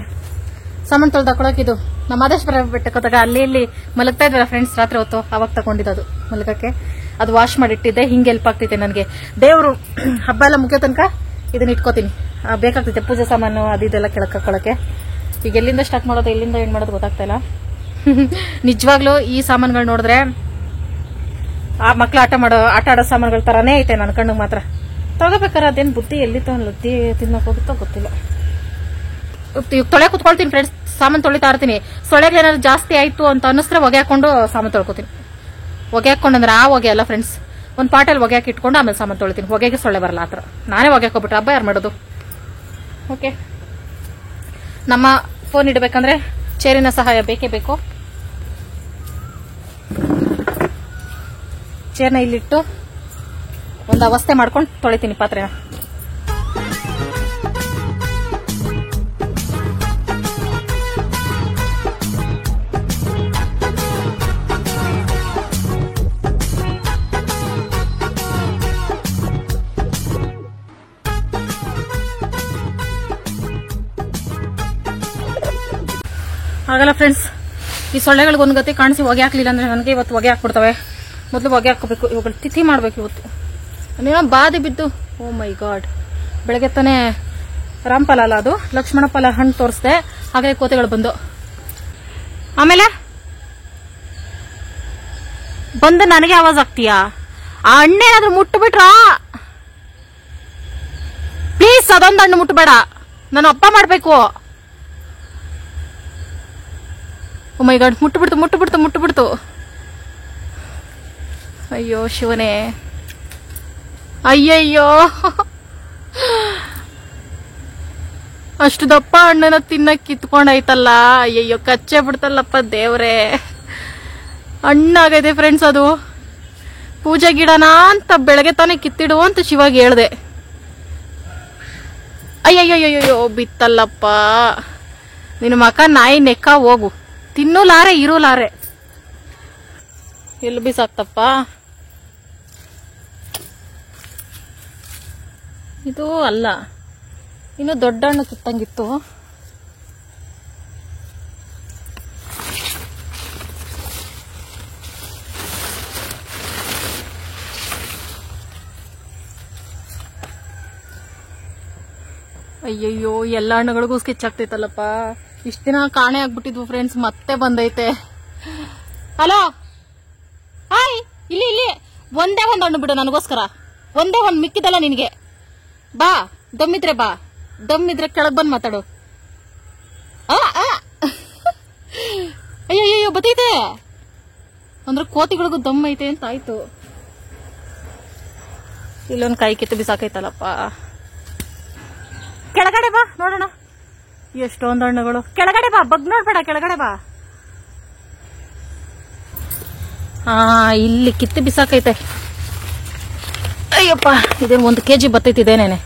ಸಾಮಾನು ತೊಳ್ದಾಕೊಳಕ್ ಇದು ನಮ್ಮ ಆದೇಶ್ವರ ಬೆಟ್ಟಕ್ಕೋದಾಗ ಅಲ್ಲಿ ಇಲ್ಲಿ ಮಲಗ್ತಾ ಇದ್ವಲ್ಲ ಫ್ರೆಂಡ್ಸ್ ರಾತ್ರಿ ಹೊತ್ತು, ಅವಾಗ ತಗೊಂಡಿದ್ದು ಮಲಗಕ್ಕೆ. ಅದು ವಾಶ್ ಮಾಡಿಟ್ಟಿದ್ದೆ. ಹಿಂಗೆ ಹೆಲ್ಪ್ ಆಗ್ತೈತೆ ನನಗೆ. ದೇವ್ರು ಹಬ್ಬ ಎಲ್ಲ ಮುಗಿಯೋ ತನಕ ಇದನ್ನ ಇಟ್ಕೋತೀನಿ. ಬೇಕಾಗ್ತೈತೆ ಪೂಜೆ ಸಾಮಾನು ಅದು ಇದೆಲ್ಲ ಕೆಳಕ್ಕೆ ಹಾಕೊಳಕ್ಕೆ. ಈಗ ಎಲ್ಲಿಂದ ಸ್ಟಾರ್ಟ್ ಮಾಡೋದು ಎಲ್ಲಿಂದ ಏನ್ ಮಾಡೋದು ಗೊತ್ತಾಗ್ತಾ ಇಲ್ಲ. ನಿಜವಾಗ್ಲೂ ಈ ಸಾಮಾನುಗಳು ನೋಡಿದ್ರೆ ಆ ಮಕ್ಳು ಆಟ ಆಡೋ ಸಾಮಾನುಗಳ ತರಾನೇ ಐತೆ ನನ್ನ ಕಣ್ಣಿಗೆ ಮಾತ್ರ. ತಗೋಬೇಕಾರೆ ಅದೇನ್ ಬುದ್ಧಿ ಎಲ್ಲಿ ಲದ್ದಿ ತಿನ್ನಕ್ ಹೋಗುತ್ತೋ ಗೊತ್ತಿಲ್ಲ. ಈಗ ತೊಳೆ ಕುತ್ಕೊಳ್ತೀನಿ ಫ್ರೆಂಡ್ಸ್. ಸಾಮಾನು ತೊಳಿತಾ ಇರ್ತೀನಿ. ಸೊಳ್ಳೆಗಳೇನಾದ್ರು ಜಾಸ್ತಿ ಆಯ್ತು ಅಂತ ಅನ್ನಿಸ್ರೆ ಹೊಗೆ ಹಾಕೊಂಡು ಸಾಮಾನು ತೊಳ್ಕೊತೀನಿ. ಹೊಗೆ ಹಾಕೊಂಡ್ರೆ ಆ ಹೊಗೆ ಅಲ್ಲ ಫ್ರೆಂಡ್ಸ್, ಒಂದ್ ಪಾಟಲ್ಲಿ ಹೊಗೆ ಹಾಕಿ ಇಟ್ಕೊಂಡು ಆಮೇಲೆ ಸಾಮಾನು ತೊಳಿತೀನಿ. ಹೊಗೆಗೆ ಸೊಳ್ಳೆ ಬರಲ್ಲ ಆತರ. ನಾನೇ ಹೊಗೆ ಹಾಕೋಬಿಟ್ರೆ ಹಬ್ಬ ಯಾರು ಮಾಡೋದು. ಓಕೆ, ನಮ್ಮ ಫೋನ್ ಇಡಬೇಕಂದ್ರೆ ಚೇರಿನ ಸಹಾಯ ಬೇಕೇ ಬೇಕು. ಚೇರ್ನ ಇಲ್ಲಿಟ್ಟು ಒಂದು ಅವಸ್ಥೆ ಮಾಡ್ಕೊಂಡು ತೊಳಿತೀನಿ ಪಾತ್ರೆನ. ಆಗಲ್ಲ ಫ್ರೆಂಡ್ಸ್. ಈ ಸೊಳ್ಳೆಗಳಿಗೆ ಒಂದು ಗತಿ ಕಾಣಿಸಿ ಹೊಗೆ ಹಾಕ್ಲಿಲ್ಲ ಅಂದ್ರೆ ನನಗೆ ಇವತ್ತು ಹೊಗೆ ಹಾಕ್ಬಿಡ್ತವೆ. ಮೊದಲು ಹೊಗೆ ಹಾಕೋಬೇಕು. ಇವುಗಳು ತಿಥಿ ಮಾಡ್ಬೇಕು ಇವತ್ತು. ಏನೋ ಬಾಧೆ ಬಿದ್ದು. ಓ ಮೈ ಗಾಡ್. ಬೆಳಗ್ಗೆ ತಾನೇ ರಾಮಫಲ ಅಲ್ಲ ಅದು, ಲಕ್ಷ್ಮಣ ಫಲ ಹಣ್ಣು ತೋರಿಸ್ದೆ. ಹಾಗೆ ಕೋತೆಗಳು ಬಂದು ಆಮೇಲೆ ಬಂದು ನನಗೆ ಆವಾಜ್ ಆಗ್ತೀಯಾ? ಆ ಹಣ್ಣೇನಾದ್ರೂ ಮುಟ್ಟುಬಿಟ್ರ ಪ್ಲೀಸ್ ಅದೊಂದು ಹಣ್ಣು ಮುಟ್ಟಬೇಡ, ನಾನು ಹಬ್ಬ ಮಾಡ್ಬೇಕು. ಓ ಮೈ ಗಾಡ್, ಮುಟ್ಟುಬಿಡ್ತು. ಅಯ್ಯೋ ಶಿವನೇ, ಅಯ್ಯಯ್ಯೋ, ಅಷ್ಟು ದಪ್ಪ ಹಣ್ಣನ್ನ ತಿನ್ನಕ್ ಕಿತ್ಕೊಂಡೈತಲ್ಲ. ಅಯ್ಯಯ್ಯೋ, ಕಚ್ಚೆ ಬಿಡ್ತಲ್ಲಪ್ಪ ದೇವ್ರೆ. ಹಣ್ಣಾಗೈತೆ ಫ್ರೆಂಡ್ಸ್. ಅದು ಪೂಜೆ ಗಿಡನ ಅಂತ ಬೆಳಗ್ಗೆ ತಾನೇ ಕಿತ್ತಿಡು ಅಂತ ಶಿವಾಗ ಹೇಳ್ದೆ. ಅಯ್ಯಯ್ಯೋ ಬಿತ್ತಲ್ಲಪ್ಪ. ನಿನ್ನ ಮಕ ನಾಯಿ ನೆಕ್ಕ ಹೋಗು. ತಿನ್ನೂ ಲಾರೆ ಇರೂ ಲಾರೆ. ಎಲ್ಲಿ ಬಿಸಾಕ್ತಪ್ಪ ಇದು ಅಲ್ಲ, ಇನ್ನು ದೊಡ್ಡ ಹಣ್ಣು ಕಿತ್ತಂಗಿತ್ತು. ಅಯ್ಯಯ್ಯೋ, ಎಲ್ಲ ಹಣ್ಣುಗಳಿಗೂ ಸ್ಕೆಚ್ ಆಗ್ತೈತಲ್ಲಪ್ಪ. ಇಷ್ಟ ದಿನ ಕಾಣೆ ಆಗ್ಬಿಟ್ಟಿದ್ವು ಫ್ರೆಂಡ್ಸ್, ಮತ್ತೆ ಬಂದೈತೆ. ಹಲೋ, ಹಾಯ್, ಇಲ್ಲಿ ಇಲ್ಲಿ ಒಂದೇ ಒಂದು ಹಣ್ಣು ಬಿಡು ನನಗೋಸ್ಕರ, ಒಂದೇ ಒಂದು, ಮಿಕ್ಕಿದಲ್ಲ ನಿನಗೆ. ಬಾ, ದಮ್ಮಿದ್ರೆ ಬಾ, ದಮ್ಮಿದ್ರೆ ಕೆಳಗ್ ಬಂದ್ ಮಾತಾಡು. ಅಯ್ಯಯ್ಯೋ ಬತ್ತೈತೆ ಅಂದ್ರೆ ಕೋತಿಗಳಿಗೂ ದಮ್ ಐತೆ ಅಂತ ಆಯ್ತು. ಇಲ್ಲೊಂದು ಕಾಯಿ ಕಿತ್ತು ಬಿಸಾಕೈತಲ್ಲಪ್ಪ. ಕೆಳಗಡೆ ಬಾ ನೋಡೋಣ, ಎಷ್ಟೊಂದು ಹಣ್ಣುಗಳು. ಕೆಳಗಡೆ ಬಾ, ಬಗ್ ನೋಡ್ಬೇಡ, ಕೆಳಗಡೆ ಬಾ. ಇಲ್ಲಿ ಕಿತ್ತು ಬಿಸಾಕೈತೆ. ಅಯ್ಯಪ್ಪ, ಇದೇನು 1 kg ಬತ್ತೈತಿ. ಇದೇನೇನೆ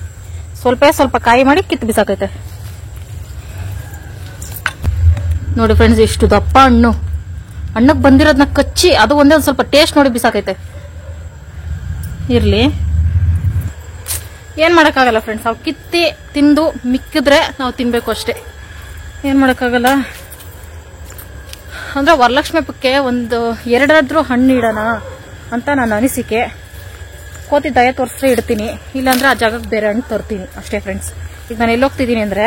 ಸ್ವಲ್ಪ ಕಾಯಿ ಮಾಡಿ ಕಿತ್ತು ಬಿಸಾಕೈತೆ. ನೋಡಿ ಫ್ರೆಂಡ್ಸ್, ಇಷ್ಟು ದಪ್ಪ ಹಣ್ಣು, ಹಣ್ಣಕ್ಕೆ ಬಂದಿರೋದನ್ನ ಕಚ್ಚಿ ಅದು ಒಂದೇ ಒಂದು ಸ್ವಲ್ಪ ಟೇಸ್ಟ್ ನೋಡಿ ಬಿಸಾಕೈತೆ. ಇರ್ಲಿ, ಏನ್ ಮಾಡಕ್ಕಾಗಲ್ಲ ಫ್ರೆಂಡ್ಸ್, ಅವು ಕಿತ್ತಿ ತಿಂದು ಮಿಕ್ಕಿದ್ರೆ ನಾವು ತಿನ್ಬೇಕು ಅಷ್ಟೇ, ಏನ್ ಮಾಡಕ್ಕಾಗಲ್ಲ. ಅಂದ್ರೆ ವರಲಕ್ಷ್ಮಿ ಹಬ್ಬಕ್ಕೆ ಒಂದು 2 ಹಣ್ಣು ಇಡೋಣ ಅಂತ ನನ್ನ ಅನಿಸಿಕೆ. ಕೋತಿ ದಯ ತೋರಿಸ್ರೆ ಇಡ್ತೀನಿ, ಇಲ್ಲಾಂದ್ರೆ ಆ ಜಾಗಕ್ಕೆ ಬೇರೆ ಹಣ್ಣು ತರ್ತೀನಿ ಅಷ್ಟೇ ಫ್ರೆಂಡ್ಸ್. ಈಗ ನಾನು ಎಲ್ಲೋಗ್ತಿದ್ದೀನಿ ಅಂದ್ರೆ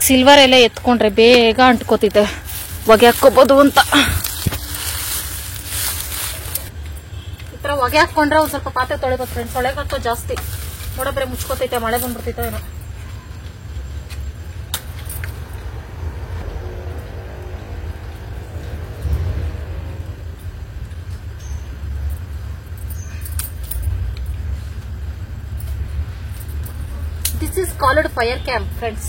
ಸಿಲ್ವರ್ ಎಲೆ ಎತ್ಕೊಂಡ್ರೆ ಬೇಗ ಅಂಟ್ಕೋತಿದ್ದೆ, ಹೊಗೆ ಹಾಕೋಬಹುದು ಅಂತ. ಈ ತರ ಹೊಗೆ ಹಾಕೊಂಡ್ರೆ ಒಂದ್ ಸ್ವಲ್ಪ ಪಾತ್ರೆ ತೊಳಿಬೋದು ಫ್ರೆಂಡ್ಸ್. ಹೊಳೆಗಂತೂ ಜಾಸ್ತಿ ನೋಡಬ್ರೆ ಮುಚ್ಕೋತೈತೆ, ಮಳೆ ಬಂದ್ಬಿಡ್ತೈತೆ ಏನೋ. This is called fire camp friends.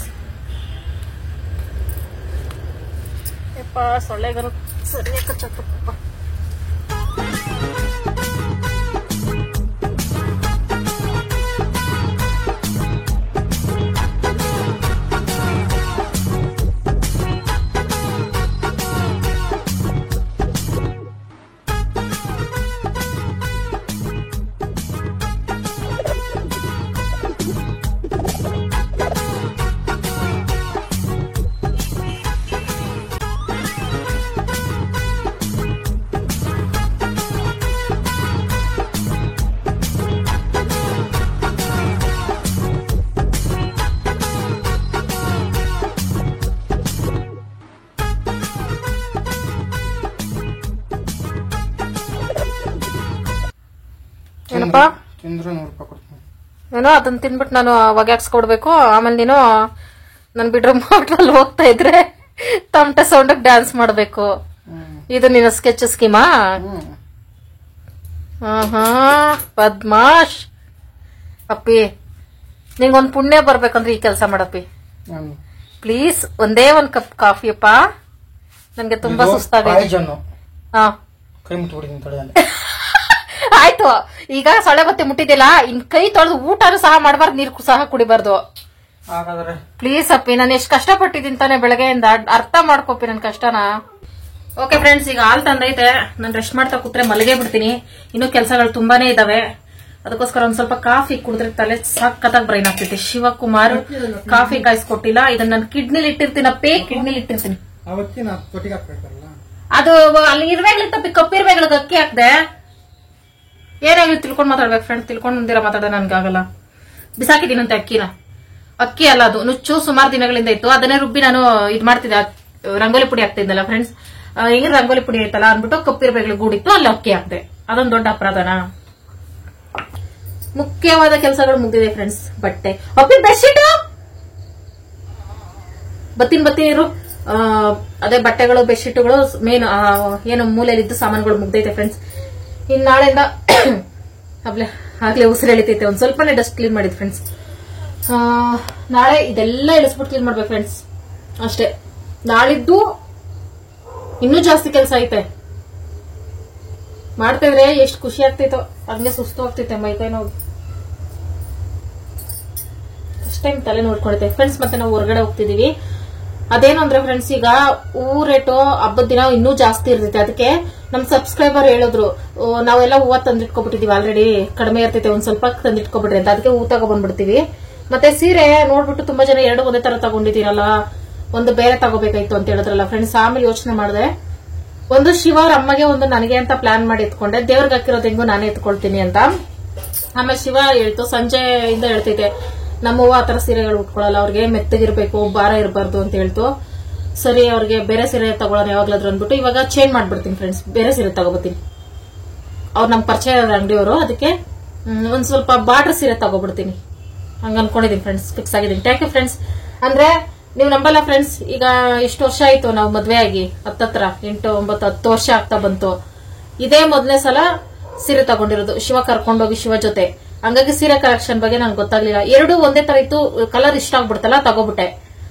ಯಪ್ಪ, ಸೊಳ್ಳೆಗರು ಸರಿಯಾಗಿ ಕಚ್ಚಪ್ಪ. ಏನಪ್ಪ ತಿಂದ್ರೆ 100 ರೂಪಾಯಿ ಕೊಡ್ತೀನಿ. ಏನೋ ಅದನ್ನ ತಿನ್ಬಿಟ್ಟು ನಾನು ಹೊಗೆ ಹಾಕ್ಸ್ಕೊಡ್ಬೇಕು. ಆಮೇಲೆ ನೀನು ನನ್ ಬೆಡ್ರೂಮ್ ಹೋಟ್ಲಲ್ಲಿ ಹೋಗ್ತಾ ಇದ್ರೆ ತಮಟೆ ಸೌಂಡ್ ಡ್ಯಾನ್ಸ್ ಮಾಡ್ಬೇಕು. ಇದು ನಿನ್ನ ಸ್ಕೆಚ್ ಸ್ಕೀಮಾ? ಪದ್ಮಾಶ್ ಅಪ್ಪಿ, ನಿಂಗೊಂದ್ ಪುಣ್ಯ ಬರ್ಬೇಕಂದ್ರೆ ಈ ಕೆಲಸ ಮಾಡಪ್ಪಿ ಪ್ಲೀಸ್. ಒಂದೇ ಒಂದ್ ಕಪ್ ಕಾಫಿ ಅಪ್ಪ, ನನ್ಗೆ ತುಂಬಾ ಸುಸ್ತಾಗೈತೆ. ಕೈ ಮುಟ್ಬಿಟ್ಟಿದ್ದೀನಿ. ಆಯ್ತು, ಈಗ ಸೊಳ್ಳೆ ಬತ್ತಿ ಮುಟ್ಟಿದ್ದಿಲ್ಲ, ಇನ್ ಕೈ ತೊಳೆದು ಊಟನೂ ಸಹ ಮಾಡಬಾರ್ದು, ನೀರು ಸಹ ಕುಡಿಬಾರ್ದು ಪ್ಲೀಸ್ ಅಪ್ಪಿ. ನಾನು ಎಷ್ಟು ಕಷ್ಟಪಟ್ಟಿದ್ದೀನಿ ತಾನೆ ಬೆಳಗ್ಗೆಯಿಂದ, ಅರ್ಥ ಮಾಡ್ಕೋಪಿ ನನ್ ಕಷ್ಟನ. ಓಕೆ ಫ್ರೆಂಡ್ಸ್, ಈಗ ಹಾಲ್ ತಂದೈತೆ, ನಾನು ರೆಸ್ಟ್ ಮಾಡ್ತಾ ಕೂತ್ರೆ ಮಲಗೇ ಬಿಡ್ತೀನಿ. ಇನ್ನೂ ಕೆಲಸಗಳು ತುಂಬಾನೇ ಇದಾವೆ, ಅದಕ್ಕೋಸ್ಕರ ಒಂದ್ ಸ್ವಲ್ಪ ಕಾಫಿ ಕುಡಿದ್ರೆ ತಲೆ ಸಖತ್ತಾಗಿ ಬ್ರೈನ್ ಆಗ್ತೈತೆ. ಶಿವಕುಮಾರ್ ಕಾಫಿ ಕಾಯಿಸ್ಕೊಟ್ಟಿಲ್ಲ, ಇದನ್ನ ನಾನು ಕಿಡ್ನಿಲಿ ಇಟ್ಟಿರ್ತೀನಪ್ಪಿ, ಕಿಡ್ನಿಲಿ ಇಟ್ಟಿರ್ತೀನಿ. ಅದು ಅಲ್ಲಿ ಇರ್ಬೇಕ್ಲಿತ್ತಪ್ಪಿ, ಕಪ್ಪಿರ್ಬೇಕ್ಲಿಕ್ಕೆ ಅಕ್ಕಿ ಹಾಕ್ದೆ. ಏನಾಗಿತ್ತು ತಿಳ್ಕೊಂಡ್ ಮಾತಾಡ್ಬೇಕು ಫ್ರೆಂಡ್ಸ್, ತಿಳ್ಕೊಂಡ್ ಮುಂದಿರ ಮಾತಾಡೋಣ ನನ್ಗಾಗಲ್ಲ. ಬಿಸಾಕಿದ್ದೀನಂತೆ ಅಕ್ಕಿನ, ಅಕ್ಕಿ ಅಲ್ಲ ಅದು, ನುಚ್ಚು ಸುಮಾರು ದಿನಗಳಿಂದ ಇತ್ತು. ಅದನ್ನೇ ರುಬ್ಬಿ ನಾನು ಇದ್ ಮಾಡ್ತಿದ್ದೆ, ರಂಗೋಲಿ ಪುಡಿ ಹಾಕ್ತಿದ್ದಲ್ಲ ಫ್ರೆಂಡ್ಸ್. ಈಗ ರಂಗೋಲಿ ಪುಡಿ ಐತಲ್ಲ ಅಂದ್ಬಿಟ್ಟು ಕಪ್ಪಿರ್ಬೇಕ್ಲಿ ಗೂಡಿತ್ತು, ಅಲ್ಲಿ ಅಕ್ಕಿ ಹಾಕ್ದೆ. ಅದೊಂದು ದೊಡ್ಡ ಅಪರಾಧನ. ಮುಖ್ಯವಾದ ಕೆಲಸಗಳು ಮುಗಿದಿದೆ ಫ್ರೆಂಡ್ಸ್. ಬಟ್ಟೆ ಅಪ್ಪಿ, ಬೆಡ್ಶೀಟ್ ಬತ್ತೀರು. ಅದೇ ಬಟ್ಟೆಗಳು, ಬೆಡ್ಶೀಟ್ಗಳು, ಮೇನ್ ಏನು ಮೂಲೆಯಲ್ಲಿದ್ದು ಸಾಮಾನುಗಳು ಮುಗ್ದೈತೆ ಫ್ರೆಂಡ್ಸ್. ಇನ್ ನಾಳೆಯಿಂದ ಆಗ್ಲೇ ಉಸಿರು ಎಳಿತೈತೆ. ಒಂದ್ ಸ್ವಲ್ಪನೇ ಡಸ್ಟ್ ಕ್ಲೀನ್ ಮಾಡಿದ್ ಫ್ರೆಂಡ್ಸ್. ನಾಳೆ ಇದೆಲ್ಲ ಇಳಿಸ್ಬಿಟ್ಟು ಕ್ಲೀನ್ ಮಾಡ್ಬೇಕು ಫ್ರೆಂಡ್ಸ್ ಅಷ್ಟೇ. ನಾಳಿದ್ದು ಇನ್ನೂ ಜಾಸ್ತಿ ಕೆಲಸ ಐತೆ. ಮಾಡ್ತಿದ್ರೆ ಎಷ್ಟು ಖುಷಿ ಆಗ್ತೈತೋ, ಹಂಗೆ ಸುಸ್ತು ಆಗ್ತೈತೆ ಮೈಕೈ ನೋವು. ಫಸ್ಟ್ ಟೈಮ್ ತಲೆ ನೋಡ್ಕೊಳುತ್ತೆ ಫ್ರೆಂಡ್ಸ್. ಮತ್ತೆ ನಾವು ಹೊರಗಡೆ ಹೋಗ್ತಿದೀವಿ, ಅದೇನು ಅಂದ್ರೆ ಫ್ರೆಂಡ್ಸ್, ಈಗ ಹೂ ರೇಟು ಹಬ್ಬದ ದಿನ ಇನ್ನೂ ಜಾಸ್ತಿ ಇರ್ತೈತೆ. ಅದಕ್ಕೆ ನಮ್ ಸಬ್ಸ್ಕ್ರೈಬರ್ ಹೇಳಿದ್ರು, ನಾವೆಲ್ಲ ಹೂವ ತಂದಿಟ್ಕೊಬಿಟ್ಟಿದೀವಿ, ಆಲ್ರೆಡಿ ಕಡಿಮೆ ಇರ್ತೈತೆ, ಒಂದ್ ಸ್ವಲ್ಪ ತಂದಿಟ್ಕೊಬಿಟ್ರಿ ಅಂತ. ಅದಕ್ಕೆ ಹೂ ತಗೊಬಂದ್ಬಿಡ್ತೀವಿ. ಮತ್ತೆ ಸೀರೆ ನೋಡ್ಬಿಟ್ಟು ತುಂಬಾ ಜನ ಎರಡು ಒಂದೇ ತರ ತಗೊಂಡಿದ್ದೀರಲ್ಲ, ಒಂದು ಬೇರೆ ತಗೋಬೇಕಾಯ್ತು ಅಂತ ಹೇಳಿದ್ರಲ್ಲ ಫ್ರೆಂಡ್ಸ್. ಆಮೇಲೆ ಯೋಚನೆ ಮಾಡಿದೆ, ಒಂದು ಶಿವ ಅವ್ರ ಅಮ್ಮಗೆ, ಒಂದು ನನಗೆ ಅಂತ ಪ್ಲಾನ್ ಮಾಡಿ ಎತ್ಕೊಂಡೆ. ದೇವ್ರಿಗೆ ಹಾಕಿರೋದು ಹೆಂಗು ನಾನೇ ಎತ್ಕೊಳ್ತೀನಿ ಅಂತ. ಆಮೇಲೆ ಶಿವ ಹೇಳ್ತು, ಸಂಜೆಯಿಂದ ಹೇಳ್ತೈತೆ, ನಮ್ಮವ್ವ ಆತರ ಸೀರೆಗಳು ಉಟ್ಕೊಳ್ಳಲ್ಲ, ಅವ್ರಿಗೆ ಮೆತ್ತಗಿರ್ಬೇಕು, ಭಾರ ಇರಬಾರ್ದು ಅಂತ ಹೇಳ್ತು. ಸರಿ, ಅವ್ರಿಗೆ ಬೇರೆ ಸೀರೆ ತಗೊಳ್ಳೋಣ ಯಾವಾಗ್ಲಾದ್ರು ಅಂದ್ಬಿಟ್ಟು ಇವಾಗ ಚೇಂಜ್ ಮಾಡ್ಬಿಡ್ತೀನಿ ಫ್ರೆಂಡ್ಸ್, ಬೇರೆ ಸೀರೆ ತಗೋಬತ್ತೀನಿ. ಅವ್ರು ನಮ್ ಪರಿಚಯ ಅಂಗಡಿಯವರು, ಅದಕ್ಕೆ ಒಂದ್ ಸ್ವಲ್ಪ ಬಾರ್ಡರ್ ಸೀರೆ ತಗೋಬಿಡ್ತೀನಿ ಹಂಗ ಅನ್ಕೊಂಡಿದೀನಿ ಫ್ರೆಂಡ್ಸ್. ಫಿಕ್ಸ್ ಆಗಿದ್ದೀನಿ. Thank you friends. ಅಂದ್ರೆ ನೀವು ನಂಬಲ್ಲ ಫ್ರೆಂಡ್ಸ್, ಈಗ ಇಷ್ಟು ವರ್ಷ ಆಯ್ತು ನಾವು ಮದ್ವೆ ಆಗಿ, ಹತ್ತತ್ರ 8, 9, 10 ವರ್ಷ ಆಗ್ತಾ ಬಂತು. ಇದೇ ಮೊದಲನೇ ಸಲ ಸೀರೆ ತಗೊಂಡಿರೋದು, ಶಿವ ಕರ್ಕೊಂಡೋಗಿ ಶಿವ ಜೊತೆ. ಹಂಗಾಗಿ ಸೀರೆ ಕಲೆಕ್ಷನ್ ಬಗ್ಗೆ ನಂಗೆ ಗೊತ್ತಾಗ್ಲಿಲ್ಲ. ಎರಡು ಒಂದೇ ತರ ಇತ್ತು, ಕಲರ್ ಇಷ್ಟ ಆಗ್ಬಿಡ್ತಲ್ಲ, ತಗೋಬಿಟ್ಟೆ.